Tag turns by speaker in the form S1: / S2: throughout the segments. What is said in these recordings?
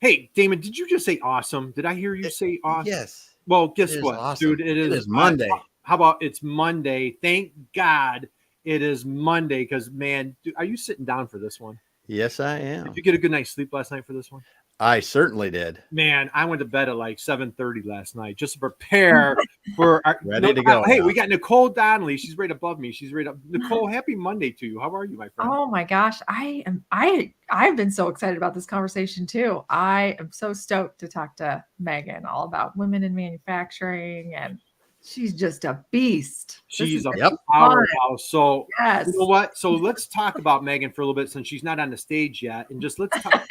S1: Hey, Damon, did you just say awesome? Did I hear you say awesome?
S2: Yes.
S1: Well, guess
S2: It is
S1: what,
S2: awesome.
S1: dude? It is
S2: Monday.
S1: how about it's Monday? Thank God it is Monday because, man, dude, are you sitting down for this one?
S2: Yes, I
S1: Did
S2: am.
S1: you get a good night's sleep last night for this one?
S2: I certainly did.
S1: Man, I went to bed at like 7:30 last night just to prepare for our,
S2: Ready to go
S1: hey,
S2: now.
S1: we got Nicole Donnelly. She's right above me. She's right up. Nicole, happy Monday to you. How are you, my friend?
S3: Oh my gosh, I've been so excited about this conversation too. I am so stoked to talk to Meaghan all about women in manufacturing, and she's just a beast.
S1: She's a
S2: Yep.
S1: powerhouse. So
S3: Yes.
S1: you know what? So let's talk about Meaghan for a little bit since she's not on the stage yet, and just let's talk.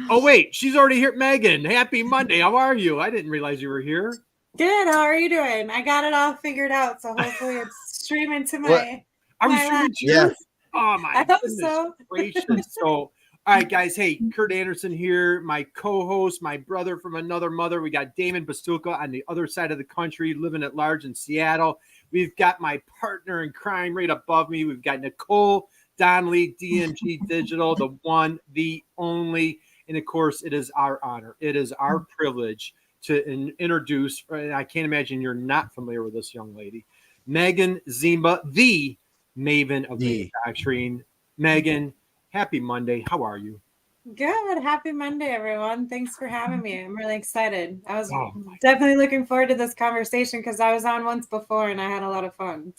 S1: Oh wait, she's already here. Meaghan, happy Monday. How are you? I didn't realize you were here.
S4: Good. How are you doing? I got it all figured out, so hopefully it's streaming to my.
S2: What?
S1: Are we
S4: my
S1: streaming
S4: lap.
S1: to you?
S2: Yeah.
S1: Oh my
S4: I hope
S1: goodness
S4: so.
S1: gracious. So, all right, guys. Hey, Kurt Anderson here, my co-host, my brother from another mother. We got Damon Bastulka on the other side of the country, living at large in Seattle. We've got my partner in crime right above me. We've got Nicole Donnelly, DMG Digital, the one, the only. And of course, it is our honor. It is our privilege to introduce, and I can't imagine you're not familiar with this young lady, Meaghan Ziemba, the Maven of Manufacturing. Meaghan, happy Monday. How are you?
S4: Good. Happy Monday, everyone. Thanks for having me. I'm really excited. I was definitely looking forward to this conversation because I was on once before and I had a lot of fun.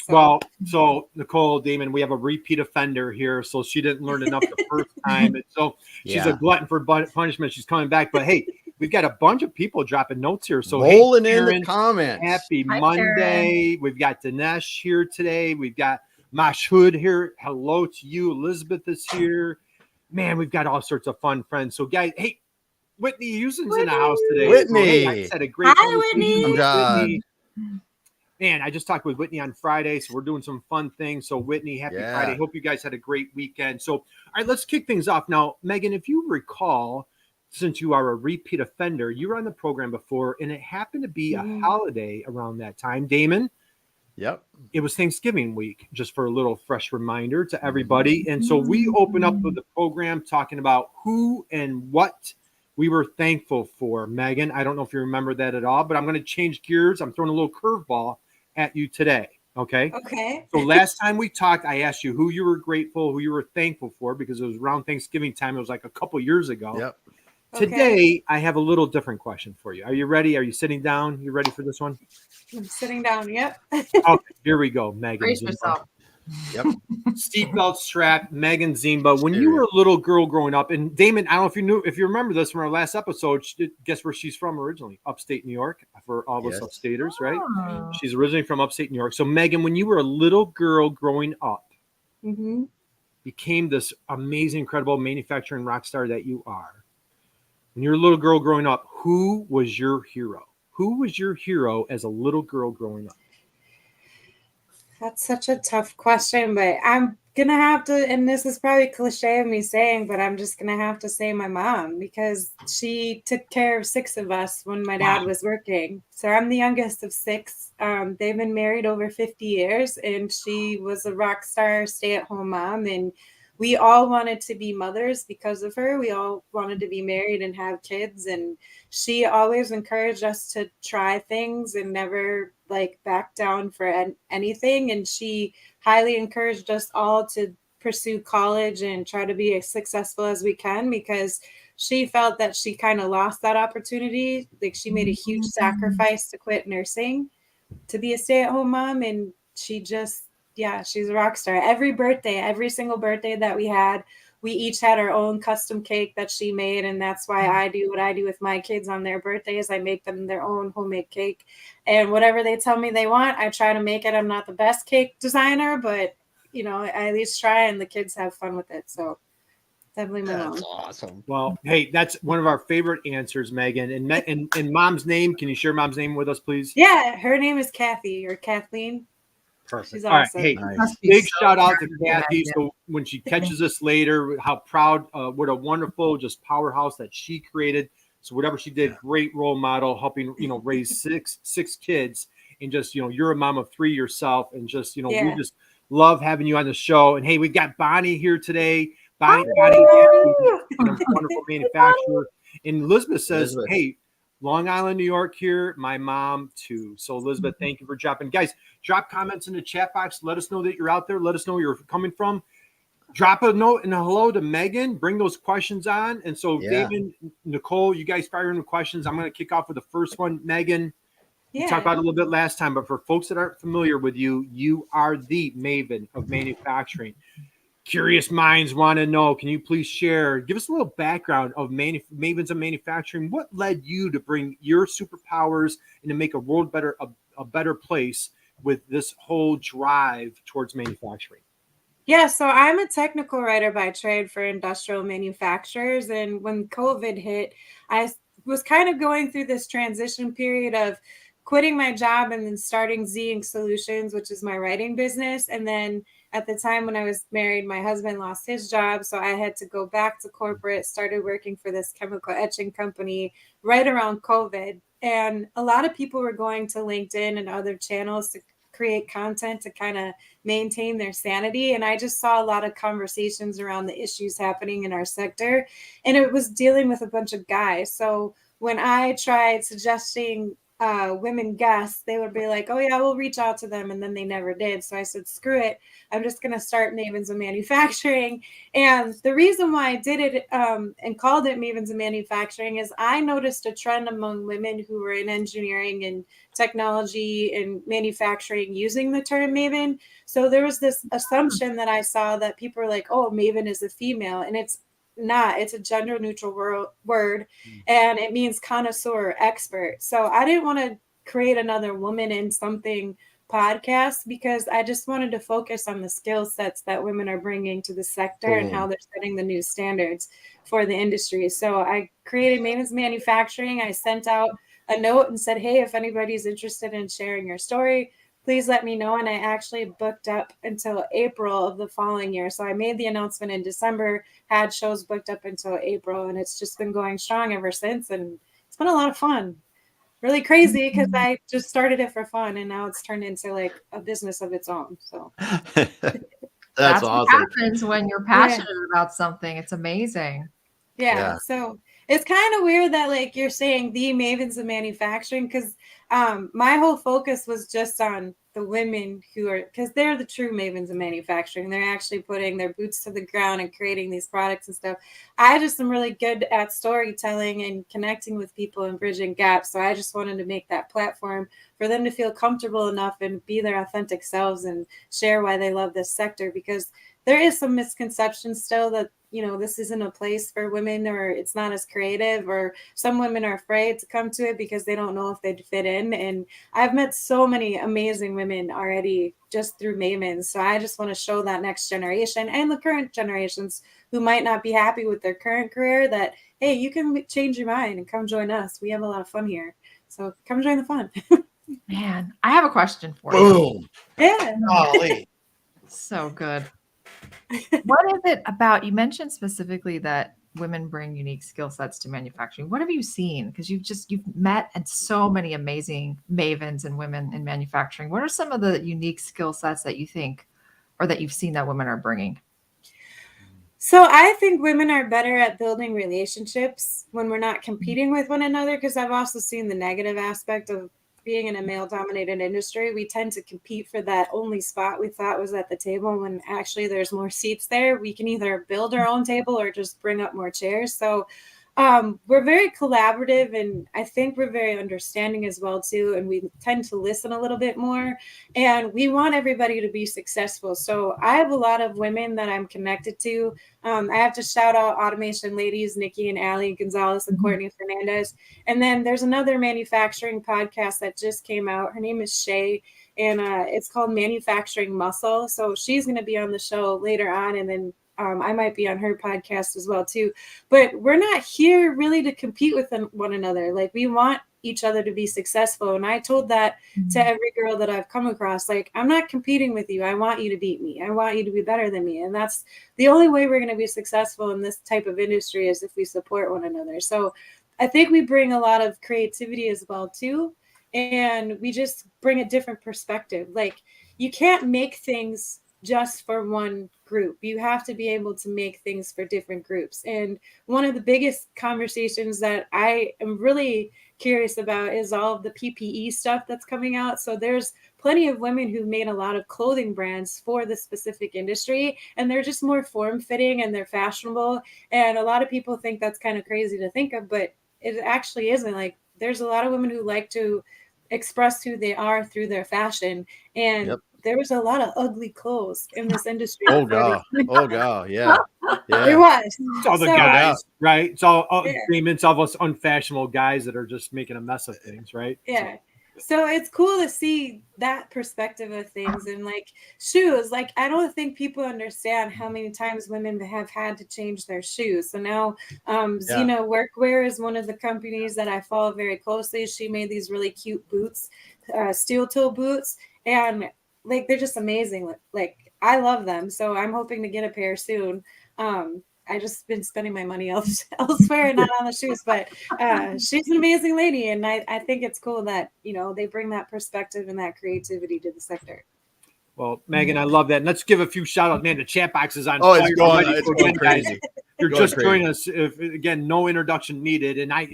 S1: So Nicole, Damon, we have a repeat offender here. So she didn't learn enough the first time. And so she's a glutton for punishment. She's coming back. But hey, we've got a bunch of people dropping notes here. So
S2: rolling
S1: hey, Karen,
S2: in the comments.
S1: Happy
S3: Hi,
S1: Monday. Karen. We've got Dinesh here today. We've got Mashhood here. Hello to you. Elizabeth is here. Man, we've got all sorts of fun friends. So, guys, hey, Whitney Houston's in the house today.
S2: Whitney.
S1: So, hey, I just had a great
S4: Hi, Whitney.
S1: Whitney. Man, I just talked with Whitney on Friday, so we're doing some fun things. So, Whitney, happy Friday. Hope you guys had a great weekend. So, all right, let's kick things off. Now, Meaghan, if you recall, since you are a repeat offender, you were on the program before, and it happened to be a holiday around that time. Damon?
S2: Yep.
S1: It was Thanksgiving week, just for a little fresh reminder to everybody. And so we open up with the program talking about who and what we were thankful for. Meaghan, I don't know if you remember that at all, but I'm going to change gears. I'm throwing a little curveball at you today. Okay.
S4: Okay.
S1: So last time we talked, I asked you who you were grateful, who you were thankful for, because it was around Thanksgiving time. It was like a couple years ago.
S2: Yep.
S1: Today, I have a little different question for you. Are you ready? Are you sitting down? You ready for this one?
S4: I'm sitting down. Yep.
S1: Okay, here we go, Meaghan.
S3: Brace yourself.
S2: Yep.
S1: Seatbelt strap, Meaghan Ziemba. When you were a little girl growing up, and Damon, I don't know if you remember this from our last episode. Guess where she's from originally? Upstate New York. For all us upstaters, right?
S3: Oh.
S1: She's originally from upstate New York. So, Meaghan, when you were a little girl growing up, became this amazing, incredible manufacturing rock star that you are. When you were a little girl growing up, who was your hero? Who was your hero as a little girl growing up?
S4: That's such a tough question, but I'm going to have to, and this is probably cliche of me saying, but I'm just going to have to say my mom because she took care of 6 of us when my dad was working. So I'm the youngest of 6. They've been married over 50 years, and she was a rock star, stay-at-home mom, and we all wanted to be mothers because of her. We all wanted to be married and have kids. And she always encouraged us to try things and never back down for anything. And she highly encouraged us all to pursue college and try to be as successful as we can because she felt that she kind of lost that opportunity. She made a huge sacrifice to quit nursing to be a stay-at-home mom. And she just, she's a rock star. Every single birthday that we had, we each had our own custom cake that she made. And that's why I do what I do with my kids on their birthdays. I make them their own homemade cake. And whatever they tell me they want, I try to make it. I'm not the best cake designer, but, I at least try and the kids have fun with it. So definitely my mom.
S2: That's awesome.
S1: Well, hey, that's one of our favorite answers, Meaghan. And mom's name, can you share mom's name with us, please?
S4: Yeah, her name is Kathy or Kathleen.
S1: Perfect.
S4: She's
S1: All
S4: awesome.
S1: right. Hey,
S2: Nice.
S1: big shout out to Kathy. So when she catches us later, how proud, what a wonderful just powerhouse that she created. So whatever she did, great role model, helping, raise six kids. And just, you're a mom of 3 yourself. And just, we just love having you on the show. And hey, we've got Bonnie here today. Bonnie, and a wonderful manufacturer. And Elizabeth says,
S2: Elizabeth.
S1: hey, Long Island, New York here. My mom too. So Elizabeth, thank you for dropping. Guys, drop comments in the chat box. Let us know that you're out there. Let us know where you're coming from. Drop a note and a hello to Meaghan. Bring those questions on. And so David, Nicole, you guys fire in the questions. I'm going to kick off with the first one. Meaghan, we talked about it a little bit last time, but for folks that aren't familiar with you, you are the Maven of manufacturing. Curious minds want to know, can you please share, give us a little background of Mavens of Manufacturing. What led you to bring your superpowers and to make a world better, a better place with this whole drive towards manufacturing?
S4: Yeah, so I'm a technical writer by trade for industrial manufacturers. And when COVID hit, I was kind of going through this transition period of quitting my job and then starting Zing Solutions, which is my writing business. And then at the time when I was married, my husband lost his job. So I had to go back to corporate, started working for this chemical etching company right around COVID. And a lot of people were going to LinkedIn and other channels to create content to kind of maintain their sanity. And I just saw a lot of conversations around the issues happening in our sector. And it was dealing with a bunch of guys. So when I tried suggesting women guests, they would be like, oh yeah, we'll reach out to them. And then they never did. So I said, screw it. I'm just going to start Mavens of Manufacturing. And the reason why I did it and called it Mavens of Manufacturing is I noticed a trend among women who were in engineering and technology and manufacturing using the term Maven. So there was this assumption that I saw that people were like, oh, Maven is a female. And it's not. It's a gender neutral word, and it means connoisseur or expert. So I didn't want to create another woman in something podcast because I just wanted to focus on the skill sets that women are bringing to the sector and how they're setting the new standards for the industry. So I created Mavens Manufacturing. I sent out a note and said, hey, if anybody's interested in sharing your story, please let me know. And I actually booked up until April of the following year. So I made the announcement in December, had shows booked up until April, and it's just been going strong ever since. And it's been a lot of fun. Really crazy because I just started it for fun and now it's turned into like a business of its own. So
S3: that's
S2: awesome.
S3: what happens when you're passionate about something. It's amazing.
S4: Yeah. So it's kind of weird that like you're saying the Mavens of Manufacturing because my whole focus was just on the women who are, because they're the true Mavens of Manufacturing. They're actually putting their boots to the ground and creating these products and stuff. I just am really good at storytelling and connecting with people and bridging gaps. So I just wanted to make that platform for them to feel comfortable enough and be their authentic selves and share why they love this sector, because there is some misconception still that, you know, this isn't a place for women or it's not as creative, or some women are afraid to come to it because they don't know if they'd fit in. And I've met so many amazing women already just through Mavens. So I just want to show that next generation and the current generations who might not be happy with their current career that, hey, you can change your mind and come join us. We have a lot of fun here. So come join the fun.
S3: Man, I have a question for
S2: you.
S4: Yeah.
S2: Golly.
S3: So good. What is it about, you mentioned specifically that women bring unique skill sets to manufacturing. What have you seen? Because you've met and so many amazing mavens and women in manufacturing. What are some of the unique skill sets that you think, or that you've seen that women are bringing?
S4: So I think women are better at building relationships when we're not competing with one another, because I've also seen the negative aspect of being in a male-dominated industry. We tend to compete for that only spot we thought was at the table when actually there's more seats there. We can either build our own table or just bring up more chairs. So we're very collaborative, and I think we're very understanding as well too. And we tend to listen a little bit more, and we want everybody to be successful. So I have a lot of women that I'm connected to. I have to shout out Automation Ladies, Nikki and Allie Gonzalez and Courtney Fernandez. And then there's another manufacturing podcast that just came out. Her name is Shay, and it's called Manufacturing Muscle. So she's going to be on the show later on, and then I might be on her podcast as well too. But we're not here really to compete with one another. Like, we want each other to be successful. And I told that to every girl that I've come across. Like, I'm not competing with you. I want you to beat me. I want you to be better than me. And that's the only way we're going to be successful in this type of industry, is if we support one another. So I think we bring a lot of creativity as well too. And we just bring a different perspective. Like, you can't make things just for one group. You have to be able to make things for different groups. And one of the biggest conversations that I am really curious about is all of the PPE stuff that's coming out. So there's plenty of women who've made a lot of clothing brands for the specific industry, and they're just more form fitting and they're fashionable. And a lot of people think that's kind of crazy to think of, but it actually isn't. Like, there's a lot of women who like to express who they are through their fashion. And
S2: Yep.
S4: there was a lot of ugly clothes in this industry.
S2: Oh
S4: before
S2: god. Oh god. Yeah.
S4: There
S2: Yeah.
S4: was.
S1: It's all the
S4: So-
S1: guys, right? It's all
S4: Yeah.
S1: agreements of us unfashionable guys that are just making a mess of things, right?
S4: Yeah. So it's cool to see that perspective of things. And like shoes, like I don't think people understand how many times women have had to change their shoes. So now Xena Workwear is one of the companies that I follow very closely. She made ththese really cute boots, steel toe boots, and like they're just amazing. Like I love them. So I'm hoping to get a pair soon. I just been spending my money elsewhere, not on the shoes, but she's an amazing lady. And I think it's cool that, you know, they bring that perspective and that creativity to the sector.
S1: Well, Megan, I love that. And let's give a few shout outs. Man, the chat box is on
S2: Oh,
S1: fire
S2: it's going,
S1: already.
S2: it's
S1: So
S2: going
S1: again, guys,
S2: crazy.
S1: you're
S2: Going
S1: just
S2: crazy.
S1: joining us. If again, no introduction needed. And I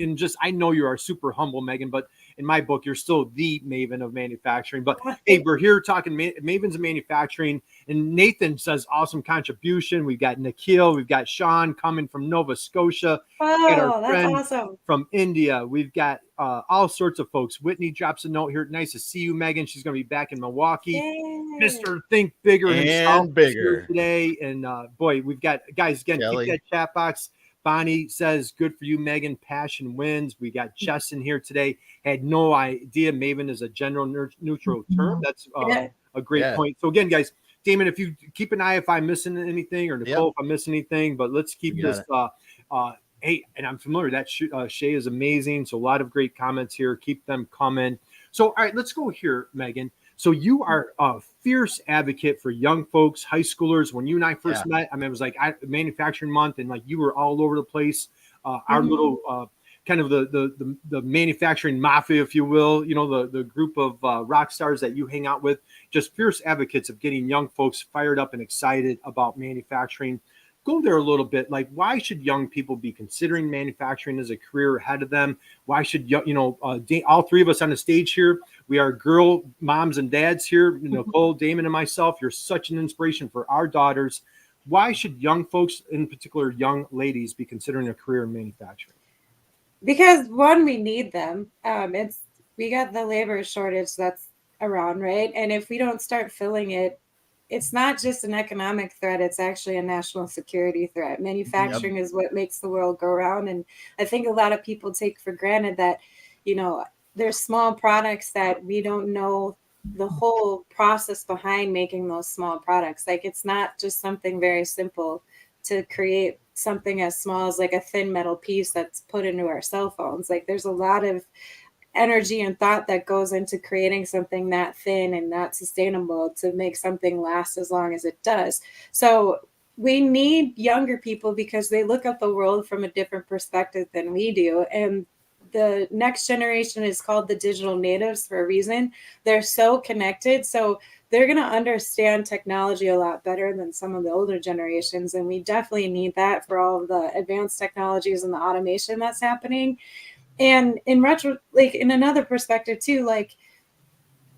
S1: know you are super humble, Megan, but in my book, you're still the Maven of manufacturing. But hey, we're here talking Mavens of Manufacturing. And Nathan says, awesome contribution. We've got Nikhil, we've got Sean coming from Nova Scotia.
S4: Oh, that's awesome.
S1: From India. We've got all sorts of folks. Whitney drops a note here. Nice to see you, Megan. She's going to be back in Milwaukee.
S4: Yay.
S1: Mr. Think Bigger
S2: And
S1: himself is
S2: bigger.
S1: here today. And boy, we've got guys again.
S2: Kelly.
S1: Keep that chat box. Bonnie says, "Good for you, Megan. Passion wins." We got Jess in here today. Had no idea Maven is a general neutral term. That's a great point. So again, guys, Damon, if you keep an eye if I'm missing anything, or Nicole if I'm missing anything, but let's keep this. Hey, and I'm familiar that Shay is amazing. So a lot of great comments here. Keep them coming. So all right, let's go here, Megan. So you are a fierce advocate for young folks, high schoolers. When you and I first met, I mean, it was like manufacturing month, and like you were all over the place. Our little kind of the manufacturing mafia, if you will, you know, the group of rock stars that you hang out with, just fierce advocates of getting young folks fired up and excited about manufacturing. Go there a little bit. Like, why should young people be considering manufacturing as a career ahead of them? Why should all three of us on the stage here? We are girl moms and dads here. Nicole, Damon, and myself. You're such an inspiration for our daughters. Why should young folks, in particular young ladies, be considering a career in manufacturing?
S4: Because one, we need them. We got the labor shortage that's around, right? And if we don't start filling it, it's not just an economic threat, it's actually a national security threat. Manufacturing is what makes the world go round. And I think a lot of people take for granted that, you know, there's small products that we don't know the whole process behind making those small products. Like, it's not just something very simple to create something as small as like a thin metal piece that's put into our cell phones. Like, there's a lot of energy and thought that goes into creating something that thin and that sustainable to make something last as long as it does. So we need younger people because they look at the world from a different perspective than we do. And the next generation is called the digital natives for a reason. They're so connected. So they're going to understand technology a lot better than some of the older generations. And we definitely need that for all of the advanced technologies and the automation that's happening. And in another perspective too, like,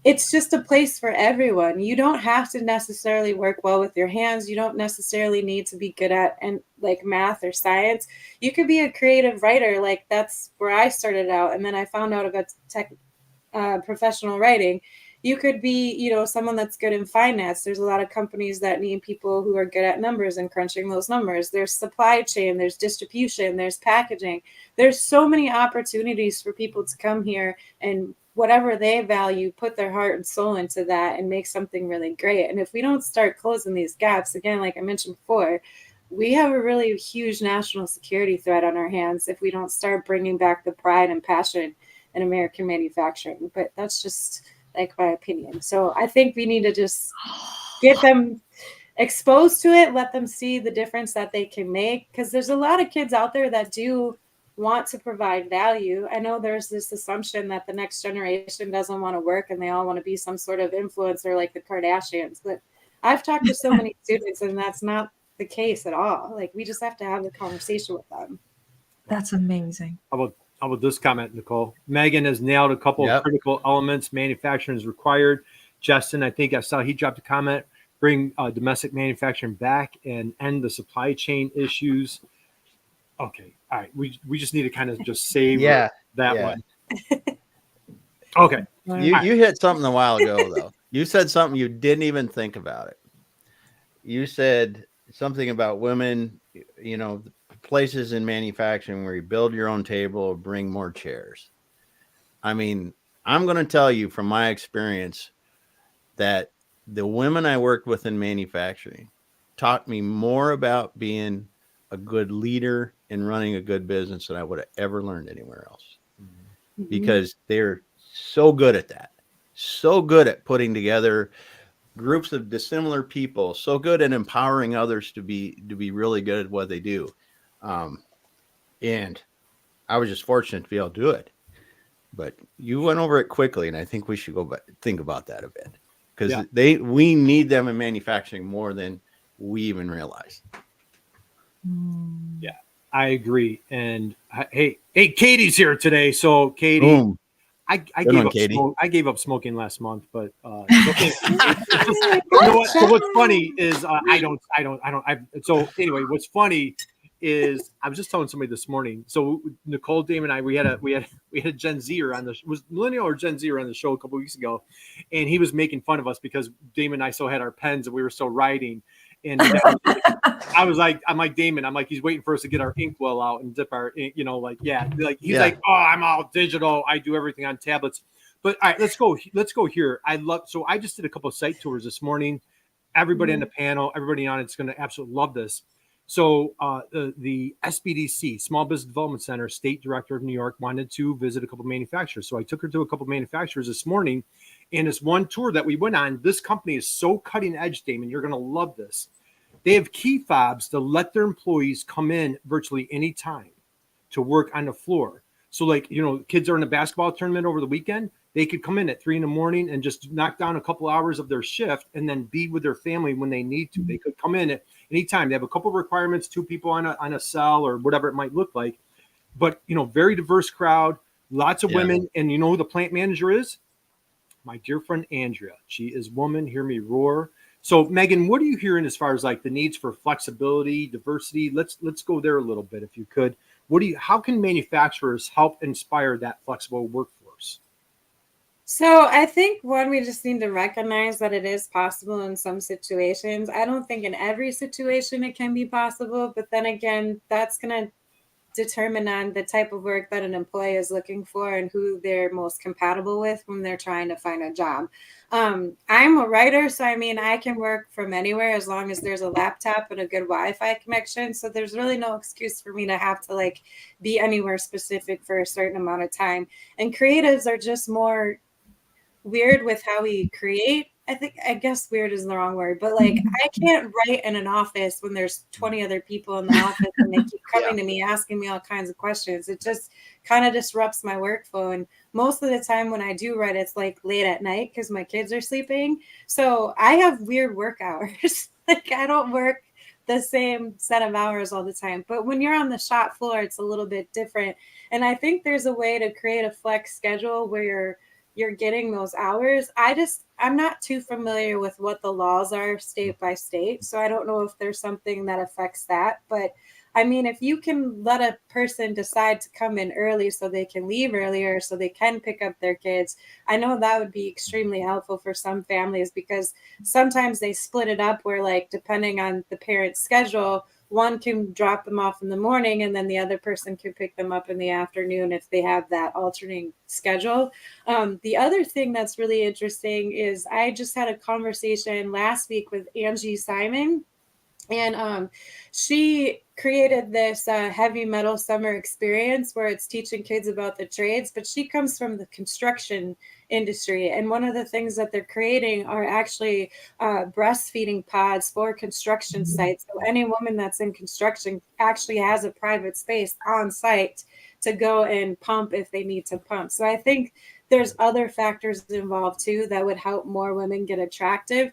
S4: it's just a place for everyone. You don't have to necessarily work well with your hands. You don't necessarily need to be good at like math or science. You could be a creative writer. Like, that's where I started out. And then I found out about professional writing. You could be, you know, someone that's good in finance. There's a lot of companies that need people who are good at numbers and crunching those numbers. There's supply chain, there's distribution, there's packaging. There's so many opportunities for people to come here and whatever they value, put their heart and soul into that and make something really great. And if we don't start closing these gaps, again, like I mentioned before, we have a really huge national security threat on our hands if we don't start bringing back the pride and passion in American manufacturing. But that's just like my opinion. So I think we need to just get them exposed to it, let them see the difference that they can make. Because there's a lot of kids out there that do want to provide value. I know there's this assumption that the next generation doesn't want to work and they all want to be some sort of influencer like the Kardashians. But I've talked to so many students, and that's not the case at all. Like, we just have to have the conversation with them.
S3: That's amazing.
S1: How about this comment, Nicole? Megan has nailed a couple of
S2: Yep.
S1: critical elements manufacturing is required. Justin, I think I saw he dropped a comment. Bring domestic manufacturing back and end the supply chain issues. Okay, all right. We just need to kind of just save that
S2: yeah.
S1: one. Okay.
S2: You hit something a while ago, though. You said something you didn't even think about it. You said something about women, you know, places in manufacturing where you build your own table or bring more chairs. I mean, I'm going to tell you from my experience that the women I worked with in manufacturing taught me more about being a good leader and running a good business than I would have ever learned anywhere else. Because they're so good at that, so good at putting together groups of dissimilar people, so good at empowering others to be really good at what they do. And I was just fortunate to be able to do it. But you went over it quickly, and I think we should go back, think about that a bit, because we need them in manufacturing more than we even realize.
S1: Yeah, I agree. And hey, Katie's here today. So Katie,
S2: Boom.
S1: I gave up smoking last month, but you know what? So what's funny is so anyway, what's funny is I was just telling somebody this morning. So Nicole, Damon, and I we had a Gen Zer on the was millennial or Gen Zer on the show a couple weeks ago, and he was making fun of us because Damon and I still had our pens and we were still writing. And I'm like, Damon, he's waiting for us to get our inkwell out and dip our ink, he's like, oh, I'm all digital. I do everything on tablets. But all right, let's go here. So I just did a couple of site tours this morning. Everybody on the panel, everybody on it's going to absolutely love this. So the SBDC, Small Business Development Center, State Director of New York, wanted to visit a couple of manufacturers. So I took her to a couple of manufacturers this morning. And this one tour that we went on, this company is so cutting edge, Damon. You're going to love this. They have key fobs to let their employees come in virtually any time to work on the floor. So like, kids are in a basketball tournament over the weekend. They could come in at 3 a.m. and just knock down a couple hours of their shift and then be with their family when they need to. They could come in at any time. They have a couple of requirements, 2 people on a cell or whatever it might look like. But, very diverse crowd, lots of women. And you know who the plant manager is? My dear friend, Andrea. She is woman. Hear me roar. So Megan, what are you hearing as far as like the needs for flexibility, diversity? Let's go there a little bit if you could. How can manufacturers help inspire that flexible workforce?
S4: So I think we just need to recognize that it is possible in some situations. I don't think in every situation it can be possible, but then again, that's going to determine on the type of work that an employee is looking for and who they're most compatible with when they're trying to find a job. I'm a writer, so I can work from anywhere as long as there's a laptop and a good Wi-Fi connection. So there's really no excuse for me to have to be anywhere specific for a certain amount of time. And creatives are just more weird with how we create. I guess weird is the wrong word, but I can't write in an office when there's 20 other people in the office and they keep coming to me, asking me all kinds of questions. It just kind of disrupts my workflow. And most of the time when I do write, it's late at night because my kids are sleeping. So I have weird work hours. I don't work the same set of hours all the time. But when you're on the shop floor, it's a little bit different. And I think there's a way to create a flex schedule where you're getting those hours. I'm not too familiar with what the laws are state by state. So I don't know if there's something that affects that. But if you can let a person decide to come in early so they can leave earlier, so they can pick up their kids, I know that would be extremely helpful for some families because sometimes they split it up where depending on the parent's schedule, one can drop them off in the morning and then the other person can pick them up in the afternoon if they have that alternating schedule. The other thing that's really interesting is I just had a conversation last week with Angie Simon. And she created this heavy metal summer experience where it's teaching kids about the trades, but she comes from the construction industry. And one of the things that they're creating are actually breastfeeding pods for construction sites. So any woman that's in construction actually has a private space on site to go and pump if they need to pump. So I think there's other factors involved too that would help more women get attractive.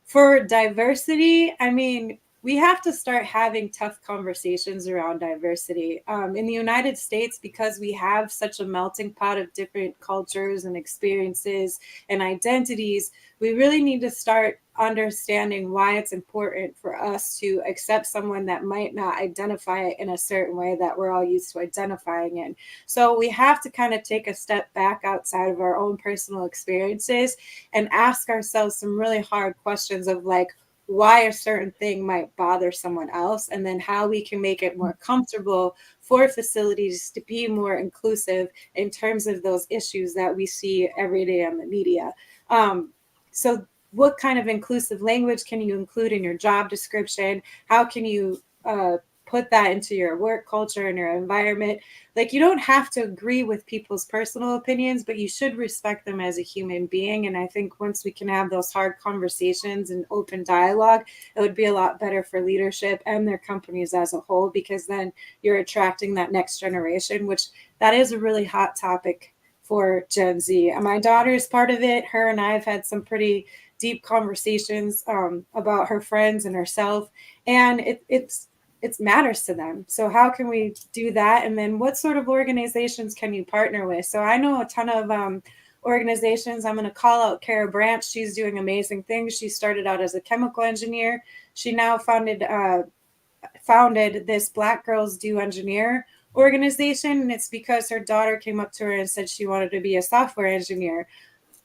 S4: For diversity, I mean, we have to start having tough conversations around diversity. In the United States, because we have such a melting pot of different cultures and experiences and identities, we really need to start understanding why it's important for us to accept someone that might not identify in a certain way that we're all used to identifying in. So we have to kind of take a step back outside of our own personal experiences and ask ourselves some really hard questions of like, why a certain thing might bother someone else, and then how we can make it more comfortable for facilities to be more inclusive in terms of those issues that we see every day on the media. So what kind of inclusive language can you include in your job description? How can you put that into your work culture and your environment? Like, you don't have to agree with people's personal opinions, but you should respect them as a human being. And I think once we can have those hard conversations and open dialogue, it would be a lot better for leadership and their companies as a whole, because then you're attracting that next generation, which that is a really hot topic for Gen Z. And my daughter is part of it. Her and I have had some pretty deep conversations about her friends and herself. And it matters to them. So how can we do that? And then what sort of organizations can you partner with? So I know a ton of organizations. I'm going to call out Kara Branch. She's doing amazing things. She started out as a chemical engineer. She now founded this Black Girls Do Engineer organization. And it's because her daughter came up to her and said she wanted to be a software engineer.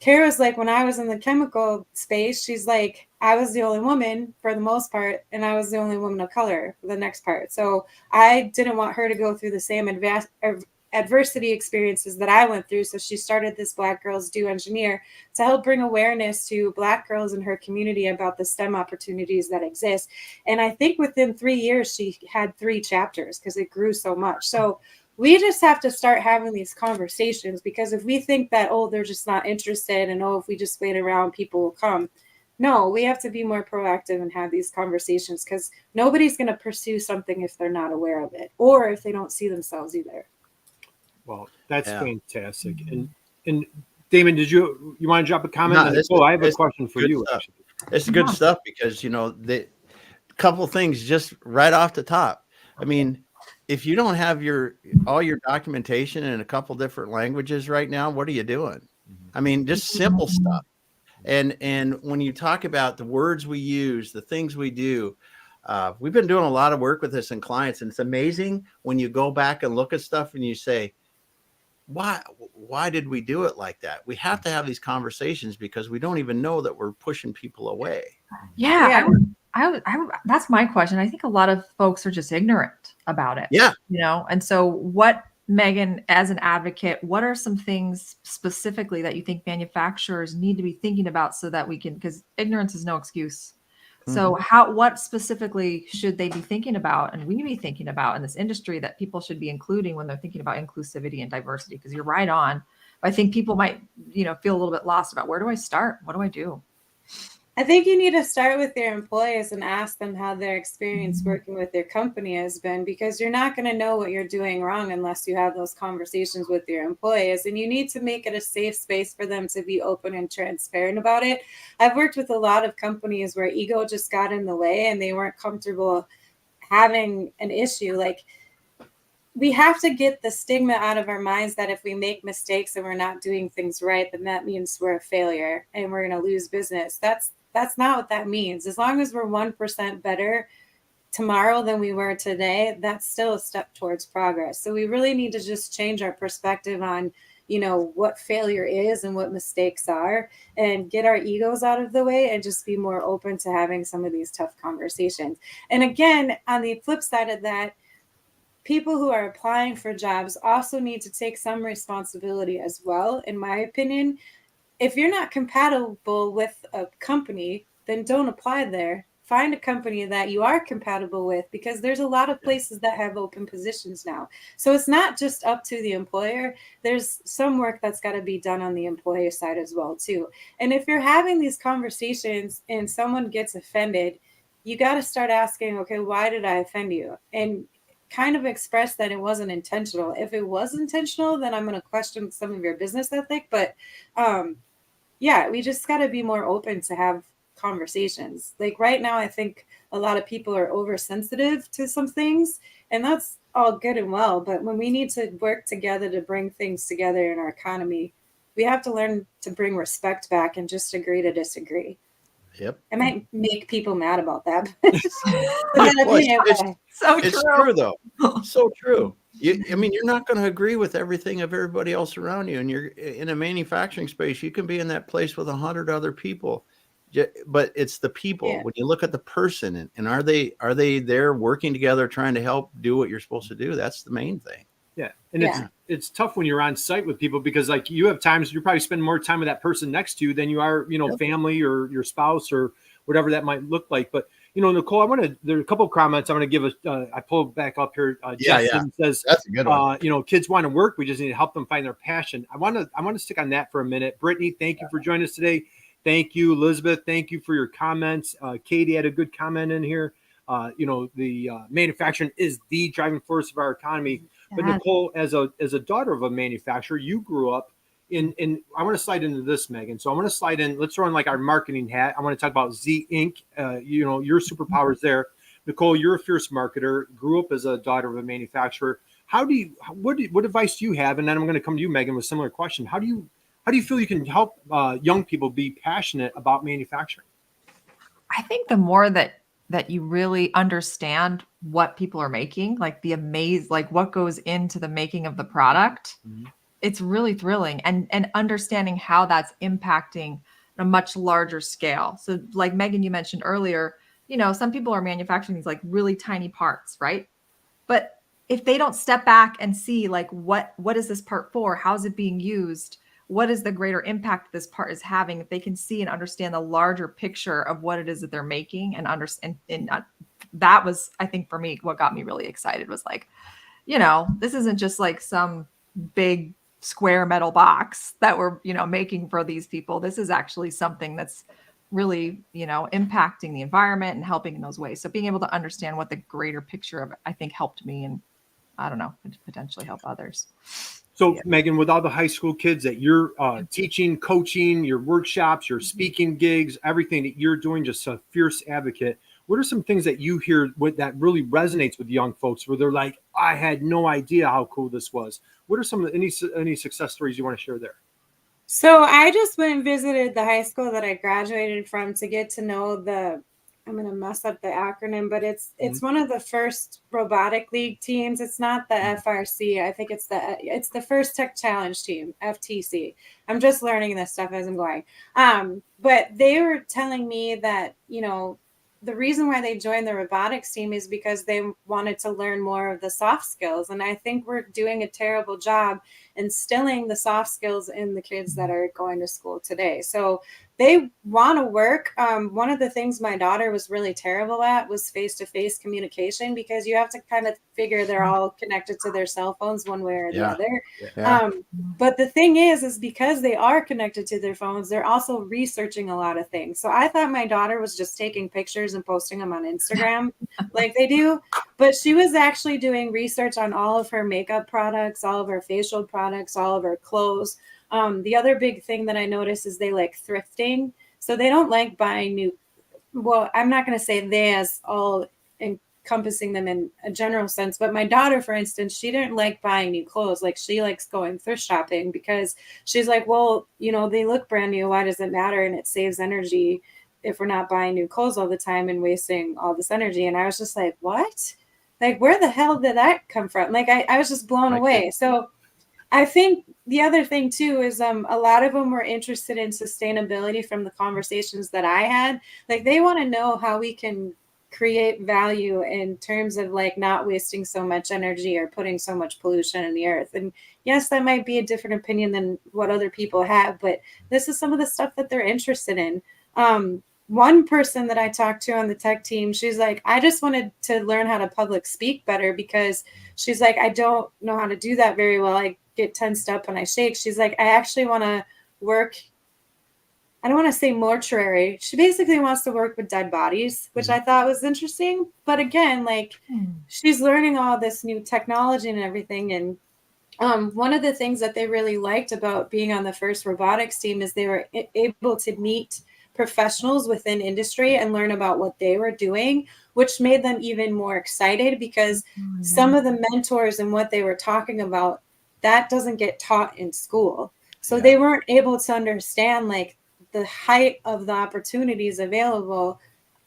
S4: Kara's like, when I was in the chemical space, she's like, I was the only woman for the most part, and I was the only woman of color for the next part. So I didn't want her to go through the same adversity experiences that I went through. So she started this Black Girls Do Engineer to help bring awareness to Black girls in her community about the STEM opportunities that exist. And I think within 3 years, she had 3 chapters because it grew so much. So we just have to start having these conversations, because if we think that, oh, they're just not interested, and oh, if we just wait around, people will come. No, we have to be more proactive and have these conversations, because nobody's going to pursue something if they're not aware of it, or if they don't see themselves either.
S1: Well, that's fantastic. And Damon, did you want to drop a comment?
S2: No,
S1: I have a question for you.
S2: Actually, it's good stuff, because the couple things just right off the top. I mean, if you don't have all your documentation in a couple different languages right now, what are you doing? I mean, just simple stuff. And when you talk about the words we use, the things we do, we've been doing a lot of work with this in clients, and it's amazing when you go back and look at stuff and you say, why did we do it like that? We have to have these conversations, because we don't even know that we're pushing people away.
S3: Yeah. That's my question. I think a lot of folks are just ignorant about it.
S2: Yeah.
S3: And so what, Meaghan, as an advocate, what are some things specifically that you think manufacturers need to be thinking about so that we can, because ignorance is no excuse. So what specifically should they be thinking about, and we be thinking about in this industry, that people should be including when they're thinking about inclusivity and diversity? Because you're right on. I think people might, feel a little bit lost about, where do I start? What do I do?
S4: I think you need to start with your employees and ask them how their experience working with their company has been, because you're not going to know what you're doing wrong unless you have those conversations with your employees. And you need to make it a safe space for them to be open and transparent about it. I've worked with a lot of companies where ego just got in the way and they weren't comfortable having an issue. Like, we have to get the stigma out of our minds that if we make mistakes and we're not doing things right, then that means we're a failure and we're going to lose business. That's not what that means. As long as we're 1% better tomorrow than we were today, that's still a step towards progress. So we really need to just change our perspective on, what failure is and what mistakes are, and get our egos out of the way and just be more open to having some of these tough conversations. And again, on the flip side of that, people who are applying for jobs also need to take some responsibility as well, in my opinion. If you're not compatible with a company, then don't apply there. Find a company that you are compatible with, because there's a lot of places that have open positions now. So it's not just up to the employer. There's some work that's got to be done on the employer side as well, too. And if you're having these conversations and someone gets offended, you got to start asking, okay, why did I offend you? And kind of express that it wasn't intentional. If it was intentional, then I'm going to question some of your business ethic. But we just got to be more open to have conversations. Like right now, I think a lot of people are oversensitive to some things, and that's all good and well. But when we need to work together to bring things together in our economy, we have to learn to bring respect back and just agree to disagree.
S2: Yep.
S4: I might make people mad about that. But
S2: It's true though. So true. I mean, you're not going to agree with everything of everybody else around you. And you're in a manufacturing space. You can be in that place with 100 other people, but it's the people.
S4: Yeah.
S2: When you look at the person and are they there working together, trying to help do what you're supposed to do? That's the main thing.
S1: Yeah. And it's tough when you're on site with people, because like you have times you probably spend more time with that person next to you than you are, family or your spouse or whatever that might look like. But, Nicole, there are a couple of comments I want to give. I pulled back up here. Justin says,
S2: that's a good one.
S1: Kids want to work. We just need to help them find their passion. I want to stick on that for a minute. Brittany, thank you for joining us today. Thank you, Elizabeth. Thank you for your comments. Katie had a good comment in here. The manufacturing is the driving force of our economy. But Nicole, as a daughter of a manufacturer, you grew up in I want to slide into this, Meaghan. So I want to slide in. Let's throw in like our marketing hat. I want to talk about Z Inc. Your superpowers there. Nicole, you're a fierce marketer, grew up as a daughter of a manufacturer. What advice do you have? And then I'm going to come to you, Meaghan, with a similar question. How do you feel you can help young people be passionate about manufacturing?
S3: I think the more that you really understand what people are making, like like what goes into the making of the product, it's really thrilling, and understanding how that's impacting a much larger scale. So like Meaghan, you mentioned earlier, some people are manufacturing these like really tiny parts, right? But if they don't step back and see like what is this part for? How's it being used? What is the greater impact this part is having? If they can see and understand the larger picture of what it is that they're making and understand, that was, I think for me, what got me really excited was like, this isn't just like some big square metal box that we're, making for these people. This is actually something that's really, impacting the environment and helping in those ways. So being able to understand what the greater picture of it, I think helped me, and I don't know, potentially help others.
S1: So Meaghan, with all the high school kids that you're teaching, coaching, your workshops, your speaking gigs, everything that you're doing, just a fierce advocate, what are some things that you hear that really resonates with young folks where they're like, I had no idea how cool this was? What are any success stories you want to share there?
S4: So I just went and visited the high school that I graduated from to get to know I'm going to mess up the acronym, but it's one of the first robotic league teams. It's not the FRC. I think it's the first tech challenge team, FTC. I'm just learning this stuff as I'm going. But they were telling me that, the reason why they joined the robotics team is because they wanted to learn more of the soft skills. And I think we're doing a terrible job instilling the soft skills in the kids that are going to school today. So they want to work. One of the things my daughter was really terrible at was face-to-face communication, because you have to kind of figure they're all connected to their cell phones one way or the other.
S2: Yeah.
S4: But the thing is because they are connected to their phones, they're also researching a lot of things. So I thought my daughter was just taking pictures and posting them on Instagram like they do. But she was actually doing research on all of her makeup products, all of her facial products, all of her clothes. The other big thing that I noticed is they like thrifting. So they don't like buying new. Well, I'm not going to say they as all encompassing them in a general sense, but my daughter, for instance, she didn't like buying new clothes. Like she likes going thrift shopping because she's like, well, they look brand new. Why does it matter? And it saves energy if we're not buying new clothes all the time and wasting all this energy. And I was just like, what? Like, where the hell did that come from? Like, I was just blown away. So I think the other thing too is a lot of them were interested in sustainability from the conversations that I had. Like they want to know how we can create value in terms of like not wasting so much energy or putting so much pollution in the earth. And yes, that might be a different opinion than what other people have, but this is some of the stuff that they're interested in. One person that I talked to on the tech team, she's like, I just wanted to learn how to public speak better, because she's like, I don't know how to do that very well. I get tensed up when I shake. She's like, I actually want to work. I don't want to say mortuary. She basically wants to work with dead bodies, which I thought was interesting. But again, like she's learning all this new technology and everything. And one of the things that they really liked about being on the first robotics team is they were able to meet professionals within industry and learn about what they were doing, which made them even more excited because some of the mentors and what they were talking about, that doesn't get taught in school. So they weren't able to understand like the height of the opportunities available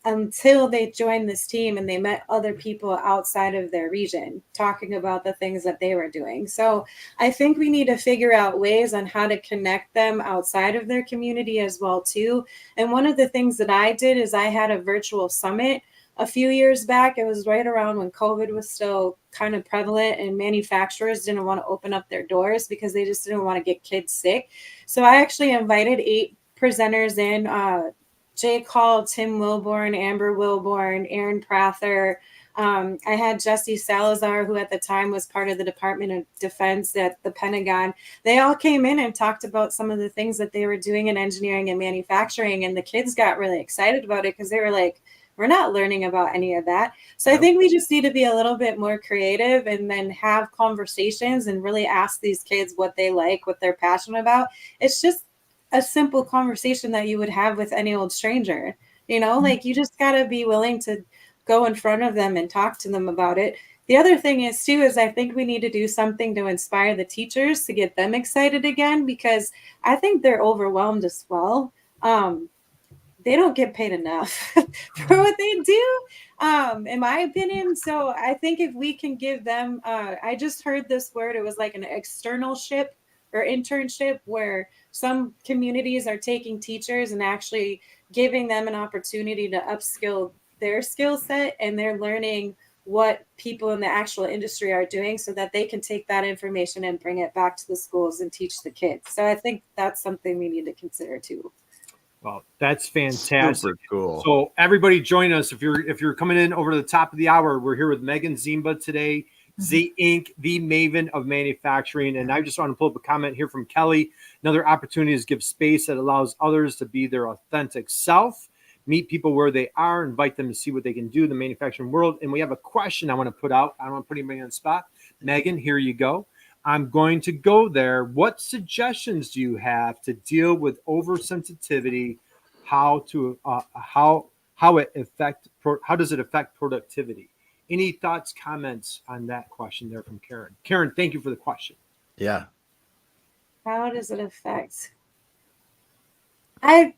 S4: until they joined this team and they met other people outside of their region talking about the things that they were doing. So I think we need to figure out ways on how to connect them outside of their community as well too. And one of the things that I did is I had a virtual summit a few years back. It was right around when COVID was still kind of prevalent and manufacturers didn't want to open up their doors because they just didn't want to get kids sick. So I actually invited 8 presenters in, Jake Hall, Tim Wilborn, Amber Wilborn, Aaron Prather. I had Jesse Salazar, who at the time was part of the Department of Defense at the Pentagon. They all came in and talked about some of the things that they were doing in engineering and manufacturing. And the kids got really excited about it because they were like, we're not learning about any of that. So I think we just need to be a little bit more creative and then have conversations and really ask these kids what they like, what they're passionate about. It's just a simple conversation that you would have with any old stranger, like you just got to be willing to go in front of them and talk to them about it. The other thing is too, is I think we need to do something to inspire the teachers to get them excited again, because I think they're overwhelmed as well. They don't get paid enough for what they do, in my opinion. So I think if we can give them, I just heard this word, it was like an externalship or internship, where some communities are taking teachers and actually giving them an opportunity to upskill their skill set, and they're learning what people in the actual industry are doing so that they can take that information and bring it back to the schools and teach the kids. So I think that's something we need to consider too.
S1: Well, that's fantastic.
S2: Super cool.
S1: So everybody join us. If you're coming in over the top of the hour, we're here with Meaghan Ziemba today, Z Inc., the Maven of Manufacturing. And I just want to pull up a comment here from Kelly. Another opportunity is give space that allows others to be their authentic self, meet people where they are, invite them to see what they can do in the manufacturing world. And we have a question I want to put out. I don't want to put anybody on the spot. Meaghan, here you go. I'm going to go there. What suggestions do you have to deal with oversensitivity? How does it affect productivity? Any thoughts, comments on that question there from Karen? Karen, thank you for the question.
S2: Yeah.
S4: How does it affect? I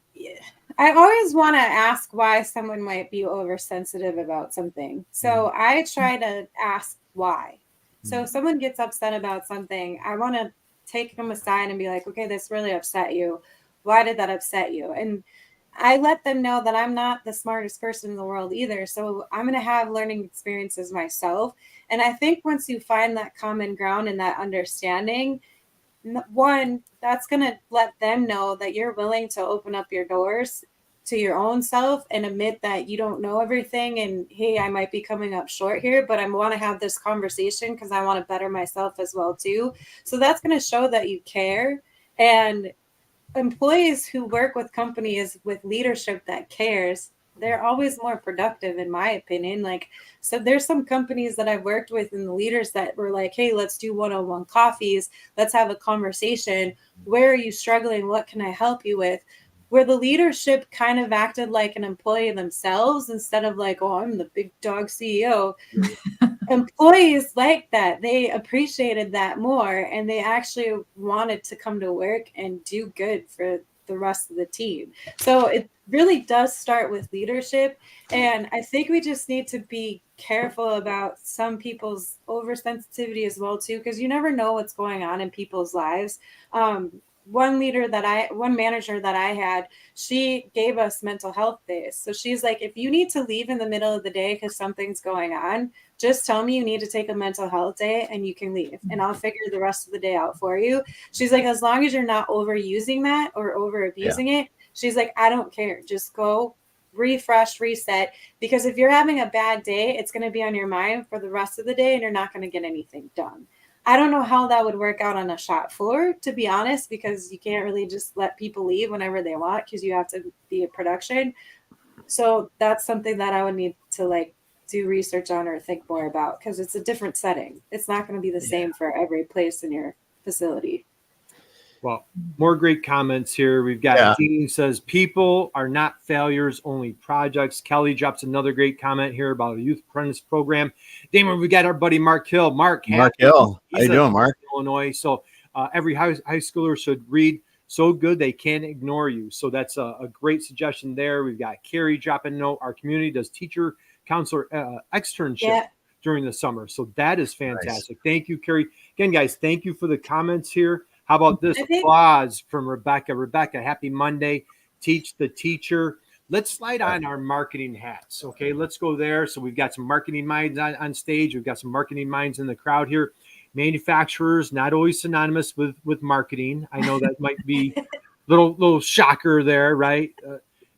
S4: always want to ask why someone might be oversensitive about something. So I try to ask why. So if someone gets upset about something, I want to take them aside and be like, okay, this really upset you. Why did that upset you? And I let them know that I'm not the smartest person in the world either. So I'm going to have learning experiences myself. And I think once you find that common ground and that understanding, one, that's going to let them know that you're willing to open up your doors to your own self and admit that you don't know everything. And hey, I might be coming up short here, but I want to have this conversation because I want to better myself as well too. So that's going to show that you care. And employees who work with companies with leadership that cares, they're always more productive, in my opinion. Like, so there's some companies that I've worked with and the leaders that were like, hey, let's do one-on-one coffees. Let's have a conversation. Where are you struggling? What can I help you with? Where the leadership kind of acted like an employee themselves instead of like, oh, I'm the big dog CEO. Employees like that. They appreciated that more, and they actually wanted to come to work and do good for the rest of the team. So it really does start with leadership. And I think we just need to be careful about some people's oversensitivity as well too, because you never know what's going on in people's lives. One manager that I had, she gave us mental health days. So she's like, if you need to leave in the middle of the day because something's going on, just tell me you need to take a mental health day and you can leave and I'll figure the rest of the day out for you. She's like, as long as you're not overusing that or over abusing it, she's like, I don't care. Just go refresh, reset, because if you're having a bad day, it's going to be on your mind for the rest of the day and you're not going to get anything done. I don't know how that would work out on a shop floor, to be honest, because you can't really just let people leave whenever they want because you have to be in production. So that's something that I would need to like do research on or think more about because it's a different setting. It's not going to be the same for every place in your facility.
S1: Well, more great comments here. We've got Dean says, people are not failures, only projects. Kelly drops another great comment here about a youth apprentice program. Damon, we got our buddy Mark Hill. Mark
S2: Hill. How you doing, Mark?
S1: Illinois. So every high schooler should read So Good They Can't Ignore You. So that's a great suggestion there. We've got Carrie dropping a note. Our community does teacher counselor externship during the summer. So that is fantastic. Nice. Thank you, Carrie. Again, guys, thank you for the comments here. How about this applause from Rebecca? Rebecca, happy Monday. Teach the teacher. Let's slide on our marketing hats. Okay, let's go there. So we've got some marketing minds on stage. We've got some marketing minds in the crowd here. Manufacturers, not always synonymous with marketing. I know that might be a little shocker there, right?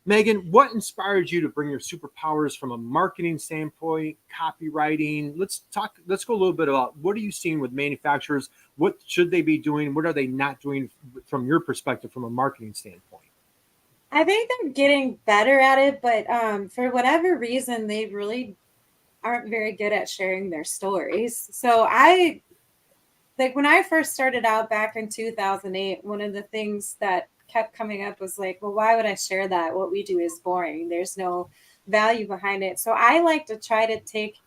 S1: Meaghan, what inspired you to bring your superpowers from a marketing standpoint, copywriting? Let's go a little bit about what are you seeing with manufacturers? What should they be doing? What are they not doing from your perspective, from a marketing standpoint?
S4: I think they're getting better at it, but for whatever reason, they really aren't very good at sharing their stories. So when I first started out back in 2008, one of the things that kept coming up was like, well, why would I share that? What we do is boring. There's no value behind it. So I like to try to take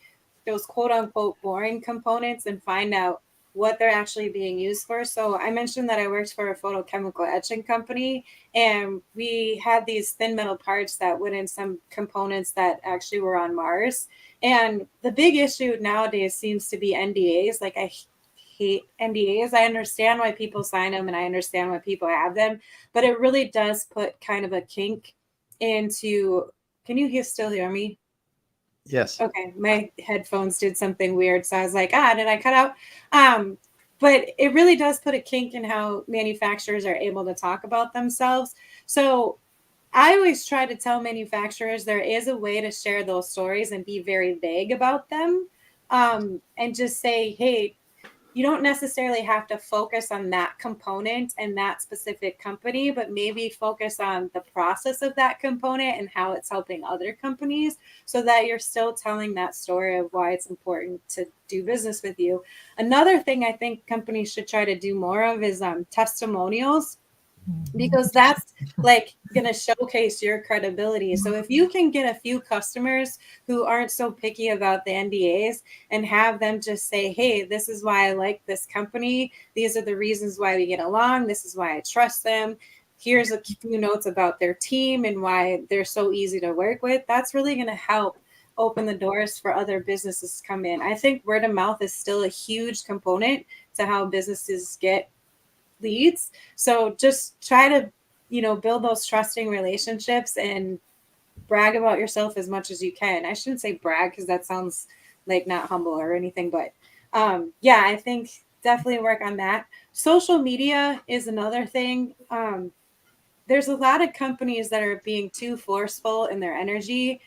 S4: those quote unquote boring components and find out what they're actually being used for. So I mentioned that I worked for a photochemical etching company, and we had these thin metal parts that went in some components that actually were on Mars. And the big issue nowadays seems to be NDAs. Like, I hate NDAs. I understand why people sign them and I understand why people have them, but it really does put kind of a kink into, can you still hear me?
S2: Yes.
S4: Okay. My headphones did something weird. So I was like, did I cut out? But it really does put a kink in how manufacturers are able to talk about themselves. So I always try to tell manufacturers there is a way to share those stories and be very vague about them, and just say, hey, you don't necessarily have to focus on that component and that specific company, but maybe focus on the process of that component and how it's helping other companies, so that you're still telling that story of why it's important to do business with you. Another thing I think companies should try to do more of is testimonials, because that's like going to showcase your credibility. So if you can get a few customers who aren't so picky about the NDAs and have them just say, hey, this is why I like this company. These are the reasons why we get along. This is why I trust them. Here's a few notes about their team and why they're so easy to work with. That's really going to help open the doors for other businesses to come in. I think word of mouth is still a huge component to how businesses get leads. So just try to, build those trusting relationships and brag about yourself as much as you can. I shouldn't say brag because that sounds like not humble or anything, but I think definitely work on that. Social media is another thing. There's a lot of companies that are being too forceful in their energy,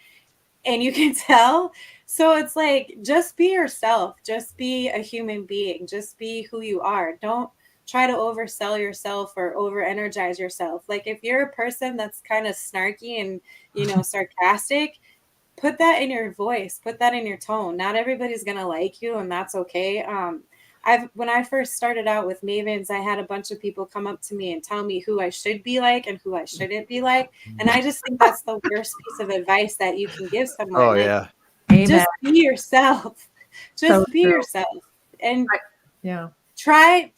S4: and you can tell. So it's like, just be yourself, just be a human being, just be who you are. Don't try to oversell yourself or over energize yourself. Like, if you're a person that's kind of snarky and, sarcastic, put that in your voice, put that in your tone. Not everybody's going to like you, and that's okay. When I first started out with Mavens, I had a bunch of people come up to me and tell me who I should be like and who I shouldn't be like. And I just think that's the worst piece of advice that you can give someone.
S2: Oh, yeah.
S4: Just be yourself. Just be yourself. And try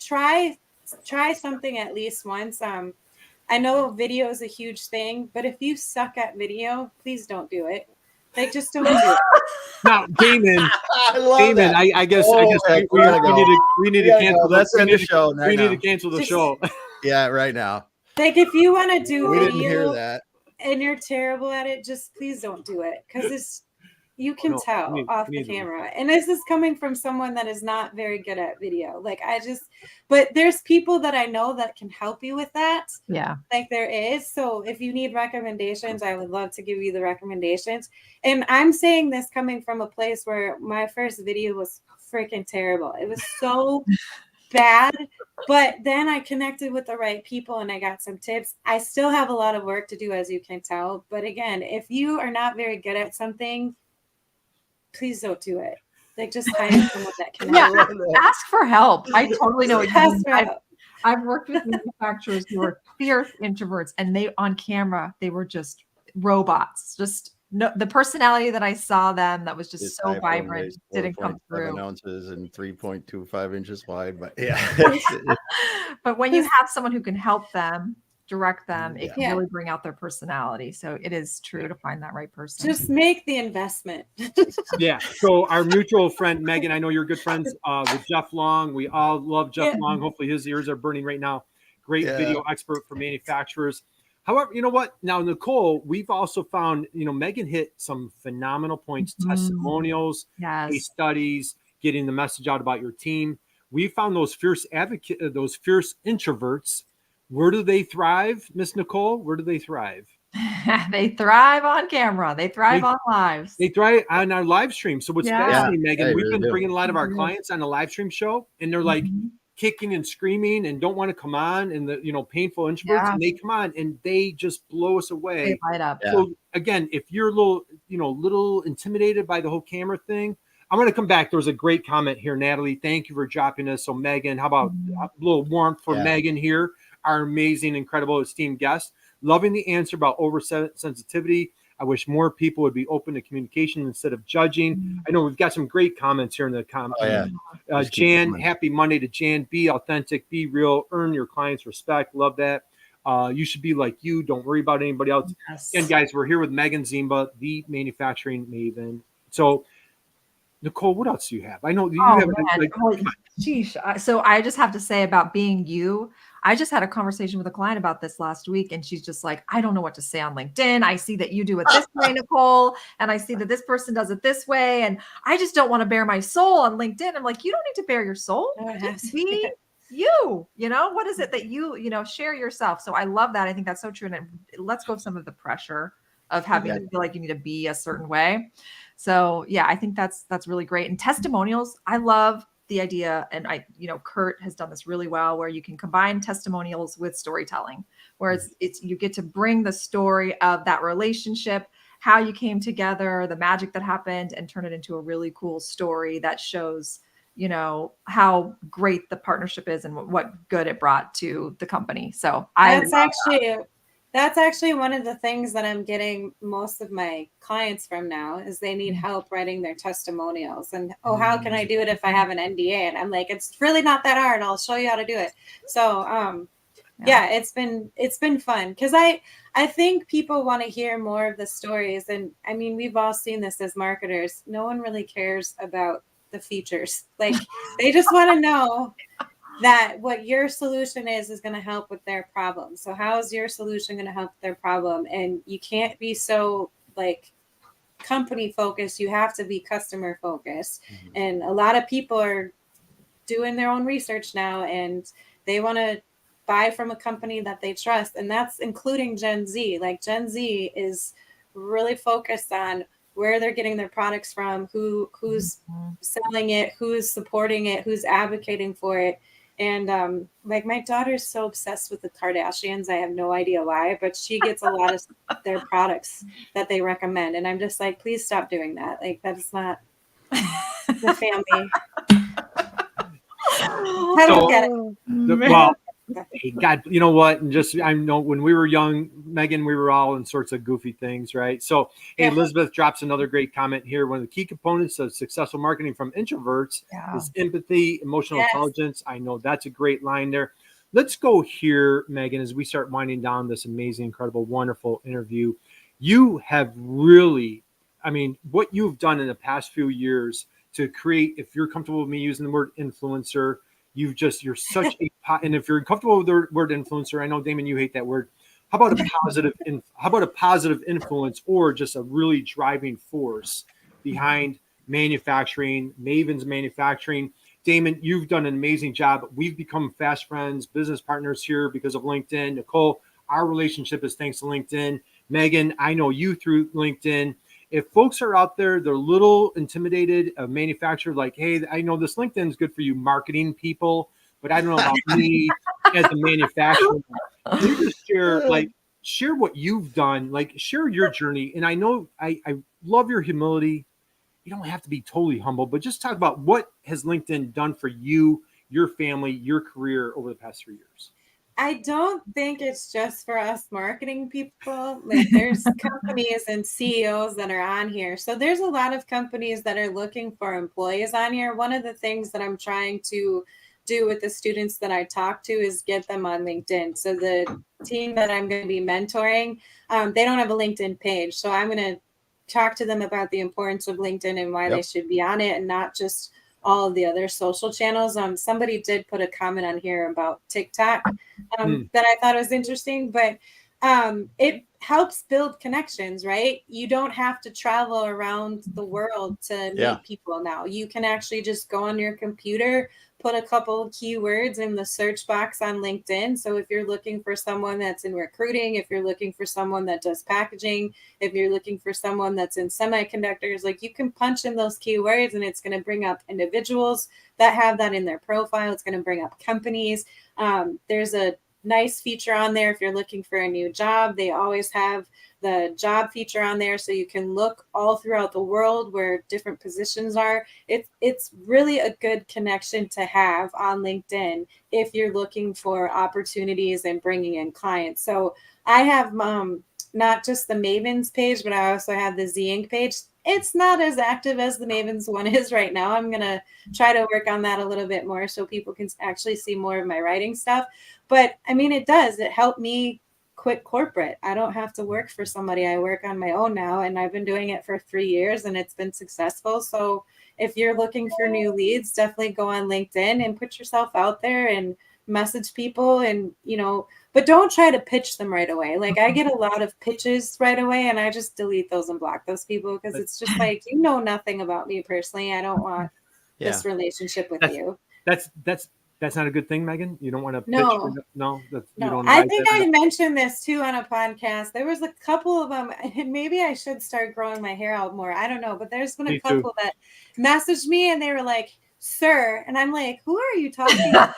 S4: something at least once. I know video is a huge thing, but if you suck at video, please don't do it. Like, just don't do it.
S1: Now, Damon, I guess we need to cancel.
S2: Let's end the show.
S1: We need to cancel the show.
S2: Yeah, right now.
S4: Like, if you want to do video,
S2: didn't hear that,
S4: and you're terrible at it, just please don't do it, because you can tell off the camera. And this is coming from someone that is not very good at video. But there's people that I know that can help you with that.
S3: Yeah.
S4: Like, there is. So if you need recommendations, I would love to give you the recommendations. And I'm saying this coming from a place where my first video was freaking terrible. It was so bad. But then I connected with the right people and I got some tips. I still have a lot of work to do, as you can tell. But again, if you are not very good at something, please don't do it. Like, just hire someone that can help.
S3: Ask for help. I totally know what you mean. I've worked with manufacturers who are fierce introverts, and they on camera, they were just robots. Just no, the personality that I saw them that was just
S2: This
S3: so
S2: iPhone
S3: vibrant
S2: weighs
S3: didn't come
S2: 4.7
S3: through.
S2: ounces and 3.25 inches wide. But yeah,
S3: But when you have someone who can help them, direct them, it can
S4: Yeah.
S3: really bring out their personality. So it is true to find that right person.
S4: Just make the investment.
S1: Yeah. So our mutual friend Meaghan, I know you're good friends with Jeff Long. We all love Jeff
S4: Yeah.
S1: Long. Hopefully his ears are burning right now. Great
S2: Yeah.
S1: video expert for manufacturers. However, you know what? Now, Nicole, we've also found, Meaghan hit some phenomenal points, testimonials,
S3: Yes.
S1: case studies, getting the message out about your team. We found those fierce those fierce introverts. Where do they thrive, Miss Nicole? Where do they thrive?
S3: They thrive on camera. They thrive on lives.
S1: They thrive on our live stream. So what's
S3: Yeah.
S1: fascinating, Meaghan,
S2: they
S1: we've
S2: really
S1: been
S2: do.
S1: bringing a lot of our
S3: Mhm.
S1: clients on the live stream show, and they're like kicking and screaming and don't want to come on, and the painful introverts,
S3: Yeah.
S1: and they come on and they just blow us
S3: They
S1: away.
S3: light up.
S2: Yeah.
S1: So again, if you're a little intimidated by the whole camera thing, I'm going to come back. There was a great comment here, Natalie. Thank you for dropping us. So Meaghan, how about a little warmth for
S2: Yeah.
S1: Meaghan here, our amazing, incredible, esteemed guest. Loving the answer about oversensitivity. I wish more people would be open to communication instead of judging. I know we've got some great comments here in the comments.
S2: Oh, yeah. Just keep
S1: Jan,
S2: going.
S1: happy Monday to Jan. Be authentic, be real, earn your clients' respect. Love that. You should be like you. Don't worry about anybody else.
S3: Yes.
S1: And guys, we're here with Meaghan Ziemba, the manufacturing maven. So, Nicole, what else do you have? I know you
S3: Oh,
S1: have.
S3: man. Well, sheesh. So I just have to say about being you. I just had a conversation with a client about this last week, and she's just like, I don't know what to say on LinkedIn. I see that you do it this way, Nicole, and I see that this person does it this way, and I just don't want to bare my soul on LinkedIn. I'm like, you don't need to bare your soul. Just be you. What is it that you share yourself? So I love that. I think that's so true, and it lets go of some of the pressure of having to feel like you need to be a certain way. So yeah, I think that's really great. And testimonials, I love the idea, and Kurt has done this really well, where you can combine testimonials with storytelling, where it's you get to bring the story of that relationship, how you came together, the magic that happened, and turn it into a really cool story that shows how great the partnership is and what good it brought to the company. So
S4: that's actually one of the things that I'm getting most of my clients from now is they need help writing their testimonials. And how can I do it if I have an NDA? And I'm like, it's really not that hard. I'll show you how to do it. So yeah, it's been fun because I think people want to hear more of the stories. And I mean, we've all seen this as marketers. No one really cares about the features. Like they just want to know that what your solution is going to help with their problem. So how is your solution going to help their problem? And you can't be so like company focused. You have to be customer focused. And a lot of people are doing their own research now, and they want to buy from a company that they trust. And that's including Gen Z. Like Gen Z is really focused on where they're getting their products from, who's selling it, who's supporting it, who's advocating for it. And like my daughter's so obsessed with the Kardashians. I have no idea why, but she gets a lot of their products that they recommend. And I'm just like, please stop doing that. Like that's not the family. I don't get it.
S1: Well, God, you know what? And just I know when we were young, Meaghan, we were all in sorts of goofy things, right? So, hey, Elizabeth drops another great comment here. One of the key components of successful marketing from introverts is empathy, emotional intelligence. I know that's a great line there. Let's go here, Meaghan, as we start winding down this amazing, incredible, wonderful interview. You have really, I mean, what you've done in the past few years to create, if you're comfortable with me using the word influencer, you're such a, and if you're comfortable with the word influencer, I know, Damon, you hate that word. How about a positive influence or just a really driving force behind manufacturing, Mavens Manufacturing? Damon, you've done an amazing job. We've become fast friends, business partners here because of LinkedIn. Nicole, our relationship is thanks to LinkedIn. Meaghan, I know you through LinkedIn. If folks are out there, they're a little intimidated of manufacturer, like, hey, I know this LinkedIn is good for you marketing people, but I don't know about me as a manufacturer. Can you just share what you've done, like share your journey? And I know I love your humility. You don't have to be totally humble, but just talk about what has LinkedIn done for you, your family, your career over the past 3 years?
S4: I don't think it's just for us marketing people. Like there's companies and CEOs that are on here. So there's a lot of companies that are looking for employees on here. One of the things that I'm trying to do with the students that I talk to is get them on LinkedIn. So the team that I'm going to be mentoring, they don't have a LinkedIn page. So I'm going to talk to them about the importance of LinkedIn and why they should be on it and not just all of the other social channels. Somebody did put a comment on here about TikTok that I thought was interesting, but it helps build connections, right? You don't have to travel around the world to meet people now. You can actually just go on your computer, put a couple of keywords in the search box on LinkedIn. So if you're looking for someone that's in recruiting, if you're looking for someone that does packaging, if you're looking for someone that's in semiconductors, like you can punch in those keywords and it's going to bring up individuals that have that in their profile. It's going to bring up companies. There's a nice feature on there if you're looking for a new job. They always have the job feature on there so you can look all throughout the world where different positions are. It's really a good connection to have on LinkedIn if you're looking for opportunities and bringing in clients. So I have not just the Mavens page, but I also have the Z-Inc page. It's not as active as the Mavens one is right now. I'm going to try to work on that a little bit more so people can actually see more of my writing stuff. But I mean, it helped me quit corporate. I don't have to work for somebody. I work on my own now, and I've been doing it for 3 years and it's been successful. So if you're looking for new leads, definitely go on LinkedIn and put yourself out there and message people and, but don't try to pitch them right away. Like I get a lot of pitches right away and I just delete those and block those people because it's just like, you know nothing about me personally. I don't want this relationship with you.
S1: That's not a good thing, Meaghan. You don't want to pitch.
S4: No.
S1: You don't.
S4: I think I mentioned this too on a podcast. There was a couple of them, and maybe I should start growing my hair out more. I don't know, but there's been a couple that messaged me and they were like, "Sir," and I'm like, "Who are you talking to?"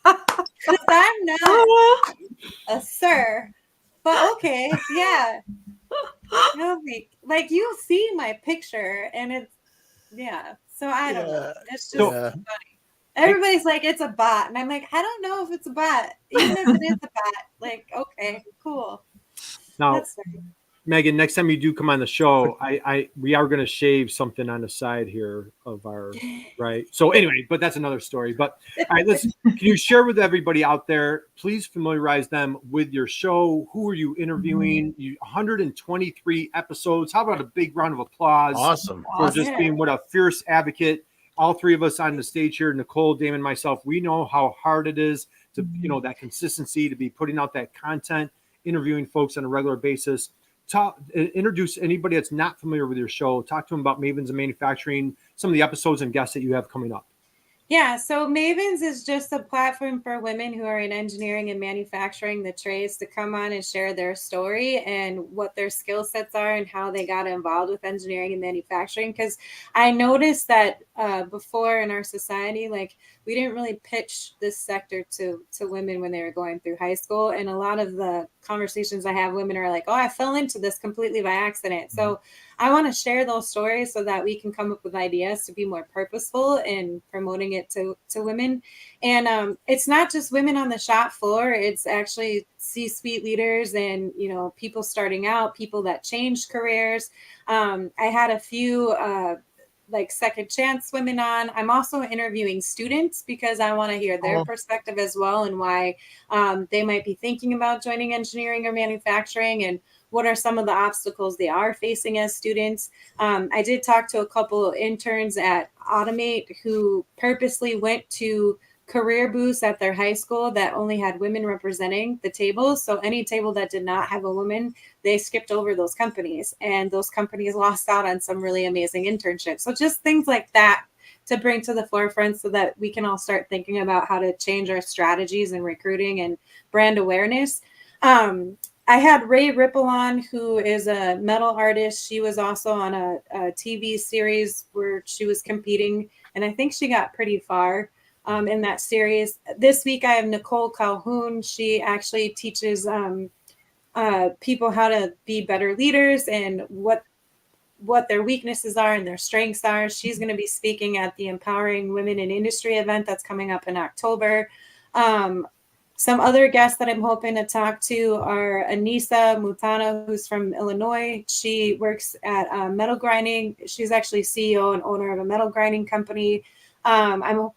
S4: Because I'm not a sir, but okay, yeah. Like you see my picture, and it's So I don't know. It's just funny. Everybody's like, it's a bot. And I'm like, I don't know if it's a bot. Even if it is a bot, like, okay, cool.
S1: Now, Meaghan, next time you do come on the show, we are going to shave something on the side here of our, right? So anyway, but that's another story. But all right, can you share with everybody out there, please familiarize them with your show. Who are you interviewing? 123 episodes. How about a big round of applause?
S2: Awesome.
S1: For just being what a fierce advocate. All three of us on the stage here, Nicole, Damon, myself, we know how hard it is to, that consistency, to be putting out that content, interviewing folks on a regular basis. Introduce anybody that's not familiar with your show. Talk to them about Mavens of Manufacturing, some of the episodes and guests that you have coming up.
S4: Yeah, so Mavens is just a platform for women who are in engineering and manufacturing, the trades, to come on and share their story and what their skill sets are and how they got involved with engineering and manufacturing. Because I noticed that before in our society, like we didn't really pitch this sector to women when they were going through high school. And a lot of the conversations I have, women are like, oh, I fell into this completely by accident. So I want to share those stories so that we can come up with ideas to be more purposeful in promoting it to women. And it's not just women on the shop floor. It's actually C-suite leaders and, people starting out, people that changed careers. I had a few second chance women on. I'm also interviewing students because I want to hear their perspective as well and why they might be thinking about joining engineering or manufacturing and what are some of the obstacles they are facing as students. I did talk to a couple of interns at Automate who purposely went to career booths at their high school that only had women representing the tables. So any table that did not have a woman, they skipped over those companies, and those companies lost out on some really amazing internships. So just things like that to bring to the forefront so that we can all start thinking about how to change our strategies in recruiting and brand awareness. I had Ray Ripple on, who is a metal artist. She was also on a TV series where she was competing, and I think she got pretty far in that series. This week, I have Nicole Calhoun. She actually teaches people how to be better leaders and what what their weaknesses are and their strengths are. She's going to be speaking at the Empowering Women in Industry event that's coming up in October. Some other guests that I'm hoping to talk to are Anissa Mutana, who's from Illinois. She works at metal grinding. She's actually CEO and owner of a metal grinding company. I'm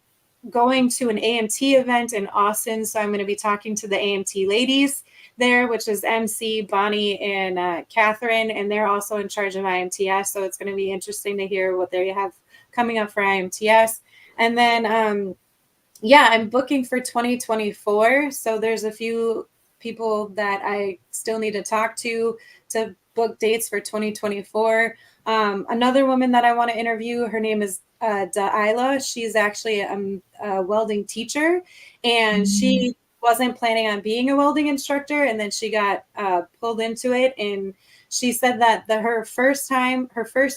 S4: going to an AMT event in Austin, so I'm going to be talking to the AMT ladies there, which is MC, Bonnie, and Catherine, and they're also in charge of IMTS, so it's going to be interesting to hear what they have coming up for IMTS. And then I'm booking for 2024. So there's a few people that I still need to talk to book dates for 2024. Another woman that I want to interview, her name is Da'ila. She's actually a welding teacher, and she wasn't planning on being a welding instructor, and then she got pulled into it. And she said that her first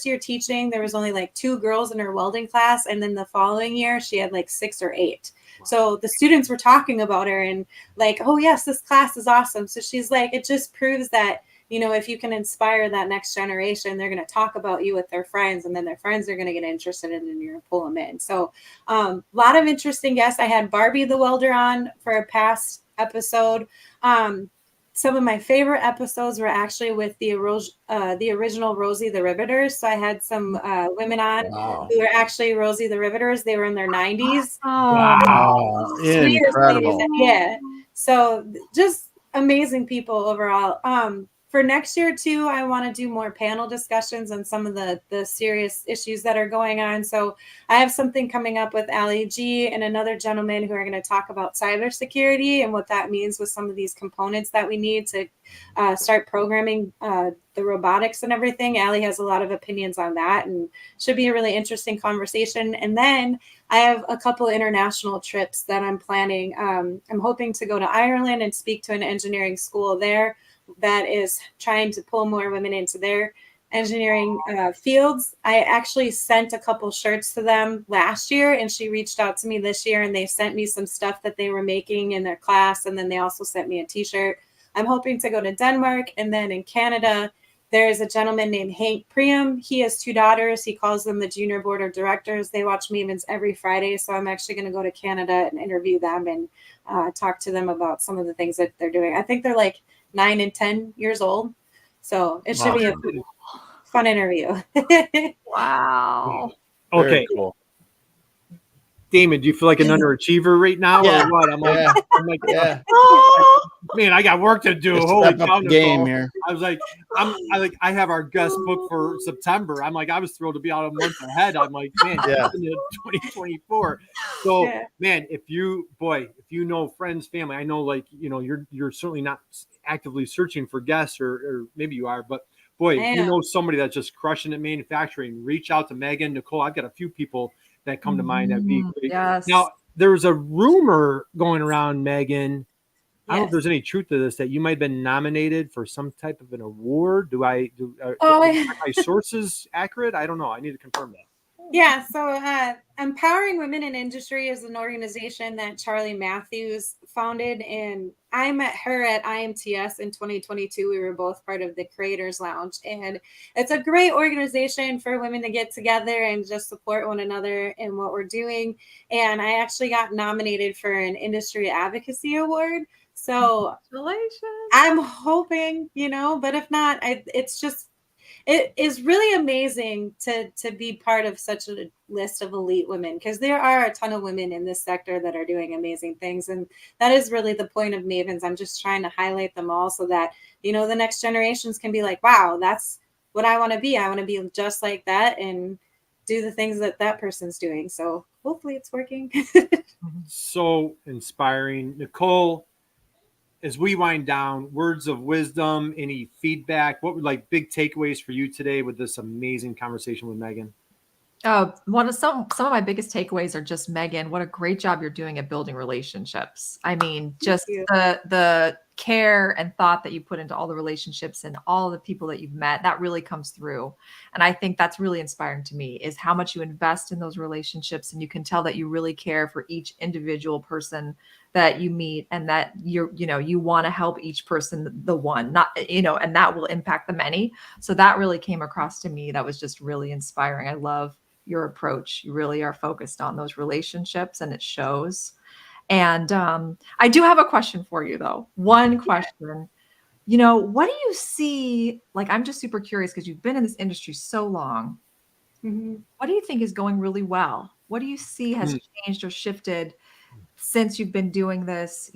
S4: year teaching, there was only like 2 girls in her welding class. And then the following year, she had like 6 or 8. Wow. So the students were talking about her and like, oh yes, this class is awesome. So she's like, it just proves that, if you can inspire that next generation, they're going to talk about you with their friends, and then their friends are going to get interested in it, and you're going to pull them in. So a lot of interesting guests. I had Barbie the welder on for a past episode. Some of my favorite episodes were actually with the original Rosie the Riveters. So I had some women on who were actually Rosie the Riveters. They were in their 90s.
S2: Wow. Incredible.
S4: Yeah. So just amazing people overall. For next year too, I want to do more panel discussions on some of the serious issues that are going on. So I have something coming up with Ali G and another gentleman who are going to talk about cybersecurity and what that means with some of these components that we need to start programming the robotics and everything. Ali has a lot of opinions on that, and should be a really interesting conversation. And then I have a couple of international trips that I'm planning. I'm hoping to go to Ireland and speak to an engineering school there that is trying to pull more women into their engineering fields. I actually sent a couple shirts to them last year, and she reached out to me this year, and they sent me some stuff that they were making in their class, and then they also sent me a t-shirt. I'm hoping to go to Denmark, and then in Canada, there's a gentleman named Hank Priam. He has 2 daughters. He calls them the junior board of directors. They watch Mavens every Friday, so I'm actually going to go to Canada and interview them and talk to them about some of the things that they're doing. I think they're like 9 and 10 years old. So it should be a fun interview.
S3: Wow.
S1: Okay.
S2: Very cool.
S1: Damon, do you feel like an underachiever right now or what? I'm like, man, I got work to do. Holy cow,
S2: game here.
S1: I was like, I have our guest book for September. I'm like, I was thrilled to be out a month ahead. I'm like, man, 2024. So, man, if you know friends, family, I know like, you're certainly not actively searching for guests or maybe you are, but boy, if you know somebody that's just crushing at manufacturing, reach out to Meaghan, Nicole. I've got a few people that come to mind that be great.
S3: Yes.
S1: Now, there's a rumor going around, Meaghan. I don't know if there's any truth to this, that you might have been nominated for some type of an award. Are my sources accurate? I don't know. I need to confirm that.
S4: Yeah, so Empowering Women in Industry is an organization that Charlie Matthews founded, and I met her at IMTS in 2022. We were both part of the Creators Lounge, and it's a great organization for women to get together and just support one another in what we're doing. And I actually got nominated for an Industry Advocacy Award. So
S3: congratulations.
S4: I'm hoping, but if not, it is really amazing to be part of such a list of elite women, because there are a ton of women in this sector that are doing amazing things. And that is really the point of Mavens. I'm just trying to highlight them all so that, the next generations can be like, wow, that's what I want to be. I want to be just like that and do the things that person's doing. So hopefully it's working.
S1: So inspiring. Nicole, as we wind down, words of wisdom, any feedback, what were like big takeaways for you today with this amazing conversation with Meaghan?
S3: Some of my biggest takeaways are just, Meaghan, what a great job you're doing at building relationships. I mean, just the care and thought that you put into all the relationships and all the people that you've met, that really comes through. And I think that's really inspiring to me, is how much you invest in those relationships, and you can tell that you really care for each individual person that you meet, and that you want to help each person, the one, not, and that will impact the many. So that really came across to me. That was just really inspiring. I love your approach. You really are focused on those relationships, and it shows. And I do have a question for you, though. One question. What do you see? Like, I'm just super curious because you've been in this industry so long.
S4: Mm-hmm.
S3: What do you think is going really well? What do you see has changed or shifted since you've been doing this,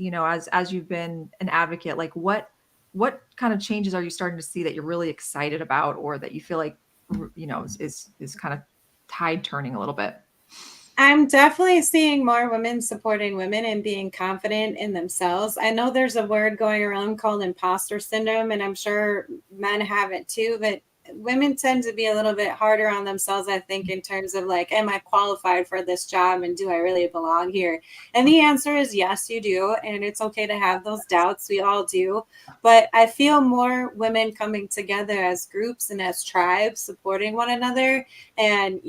S3: as you've been an advocate? Like, what kind of changes are you starting to see that you're really excited about, or that you feel like, is kind of tide turning a little bit?
S4: I'm definitely seeing more women supporting women and being confident in themselves. I know there's a word going around called imposter syndrome, and I'm sure men have it too, but women tend to be a little bit harder on themselves, I think, in terms of like, am I qualified for this job, and do I really belong here? And the answer is yes, you do. And it's okay to have those doubts. We all do. But I feel more women coming together as groups and as tribes, supporting one another. And,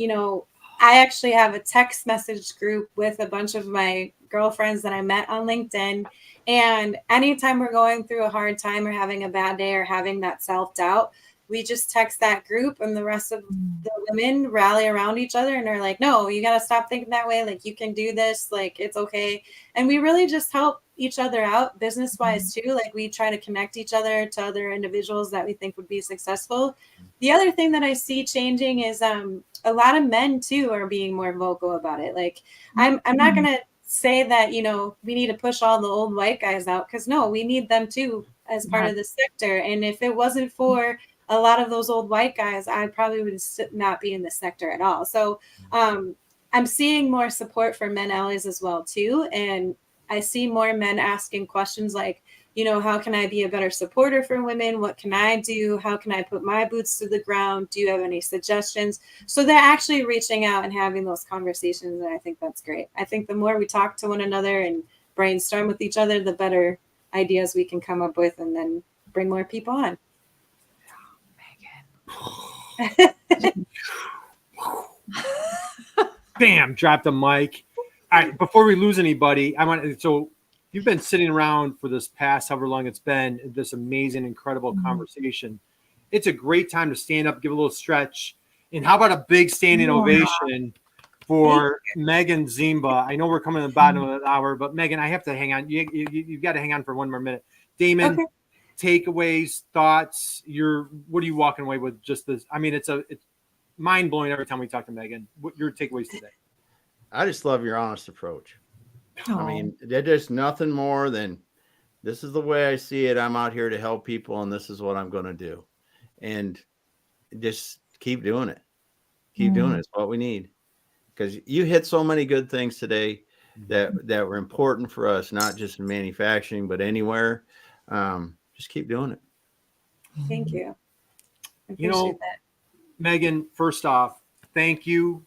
S4: I actually have a text message group with a bunch of my girlfriends that I met on LinkedIn. And anytime we're going through a hard time or having a bad day or having that self-doubt, we just text that group, and the rest of the women rally around each other and are like, no, you got to stop thinking that way. Like, you can do this. Like, it's okay. And we really just help each other out business-wise too. Like, we try to connect each other to other individuals that we think would be successful. The other thing that I see changing is a lot of men too are being more vocal about it. Like, I'm not going to say that, we need to push all the old white guys out, because no, we need them too as part of the sector. And if it wasn't for a lot of those old white guys, I probably would not be in the sector at all. So I'm seeing more support for men allies as well too. And I see more men asking questions like, how can I be a better supporter for women? What can I do? How can I put my boots to the ground? Do you have any suggestions? So they're actually reaching out and having those conversations. And I think that's great. I think the more we talk to one another and brainstorm with each other, the better ideas we can come up with, and then bring more people on.
S1: Bam, drop the mic. All right, before we lose anybody, so you've been sitting around for this past however long it's been, this amazing, incredible conversation. It's a great time to stand up, give a little stretch. And how about a big standing ovation for Meaghan Ziemba? I know we're coming to the bottom of the hour, but Meaghan, I have to hang on. You've got to hang on for one more minute. Damon, takeaways, thoughts. What are you walking away with? Just this. I mean, it's mind blowing every time we talk to Meaghan. What your takeaways today?
S2: I just love your honest approach.
S3: Aww.
S2: I mean, there's just nothing more than, this is the way I see it. I'm out here to help people, and this is what I'm going to do. And just keep doing it. Keep doing it. It's what we need. Because you hit so many good things today that were important for us, not just in manufacturing, but anywhere. Just keep doing it.
S4: Thank you. I appreciate that.
S1: Meaghan, first off, thank you.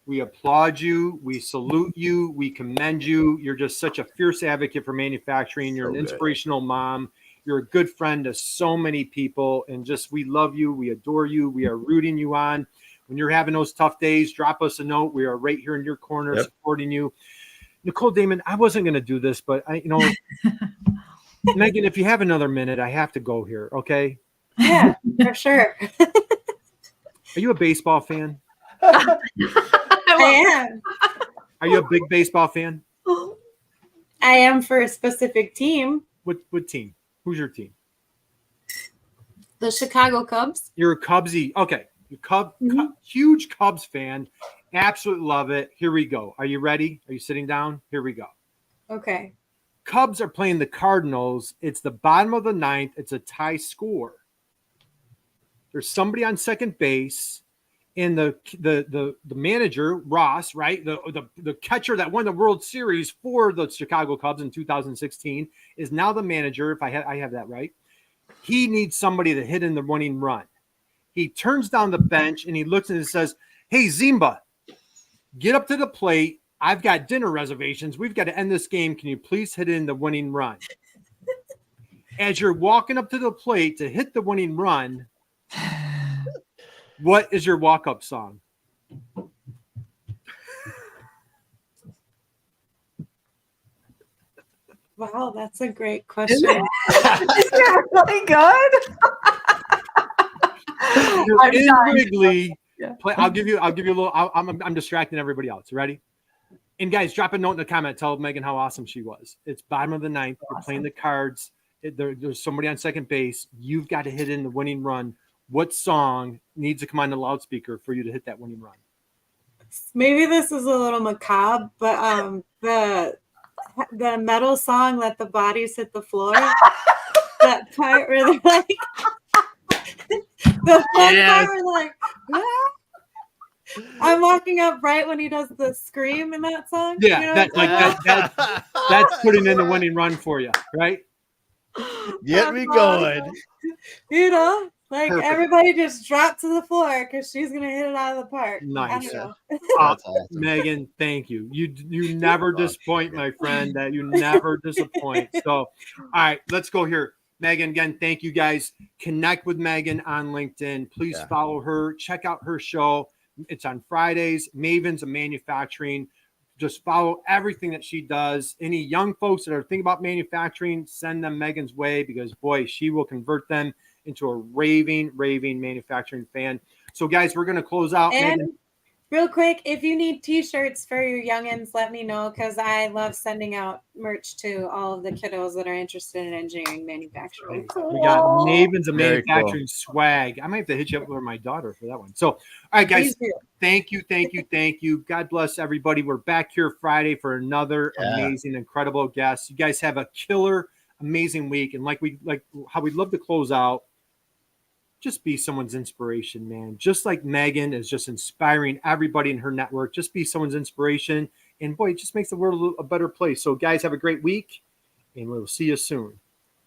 S1: We applaud you. We salute you. We commend you. You're just such a fierce advocate for manufacturing. You're an inspirational mom. You're a good friend to so many people. And just, we love you. We adore you. We are rooting you on. When you're having those tough days, drop us a note. We are right here in your corner supporting you. Nicole, Damon, I wasn't going to do this, but Meaghan, if you have another minute, I have to go here. Okay.
S4: Yeah, for sure.
S1: Are you a baseball fan?
S4: I am.
S1: Are you a big baseball fan?
S4: I am for a specific team.
S1: What team? Who's your team?
S4: The Chicago Cubs.
S1: You're a Cubsy. Okay. Huge Cubs fan. Absolutely love it. Here we go. Are you ready? Are you sitting down? Here we go.
S4: Okay.
S1: Cubs are playing the Cardinals. It's the bottom of the ninth. It's a tie score. There's somebody on second base. And the manager, Ross, right, the catcher that won the World Series for the Chicago Cubs in 2016, is now the manager, if I have that right. He needs somebody to hit in the winning run. He turns down the bench and he looks and says, "Hey, Ziemba, get up to the plate. I've got dinner reservations. We've got to end this game. Can you please hit in the winning run?" As you're walking up to the plate to hit the winning run, what is your walk-up song?
S4: Wow, that's a great question.
S3: Isn't it really good?
S1: You're
S3: I'm
S1: in
S3: dying.
S1: Wrigley.
S3: Yeah.
S1: I'll give you a little. I'm distracting everybody else. Ready? And guys, drop a note in the comment. Tell Meaghan how awesome she was. It's bottom of the ninth. You're playing the Cards. There's somebody on second base. You've got to hit in the winning run. What song needs to come on the loudspeaker for you to hit that winning run?
S4: Maybe this is a little macabre, but the metal song "Let the Bodies Hit the Floor." That part where they're like, the fun part where they're like, "Ah." I'm walking up right when he does the scream in that song.
S1: Yeah,
S4: you know
S1: that's putting in the winning run for you, right?
S2: Get me going.
S4: You know, like
S1: Perfect.
S4: everybody just drop to the floor because she's gonna hit it out of the park.
S1: Nice.
S4: I don't know.
S2: That's awesome.
S1: Meaghan, thank you. You never disappoint, my friend. That you never disappoint. So, all right, let's go here. Meaghan, again, thank you guys. Connect with Meaghan on LinkedIn. Please follow her. Check out her show. It's on Fridays. Mavens of Manufacturing. Just follow everything that she does. Any young folks that are thinking about manufacturing, send them Meaghan's way because, boy, she will convert them into a raving manufacturing fan. So, guys, we're going to close out.
S4: And
S1: Meaghan.
S4: real quick, if you need T-shirts for your youngins, let me know because I love sending out merch to all of the kiddos that are interested in engineering manufacturing.
S1: We got Mavens of
S2: Very
S1: Manufacturing swag. I might have to hit you up with my daughter for that one. So, all right, guys, thank you. God bless everybody. We're back here Friday for another amazing, incredible guest. You guys have a killer, amazing week. And like how we'd love to close out, just be someone's inspiration, man. Just like Meaghan is just inspiring everybody in her network. Just be someone's inspiration. And boy, it just makes the world a better place. So guys, have a great week and we'll see you soon.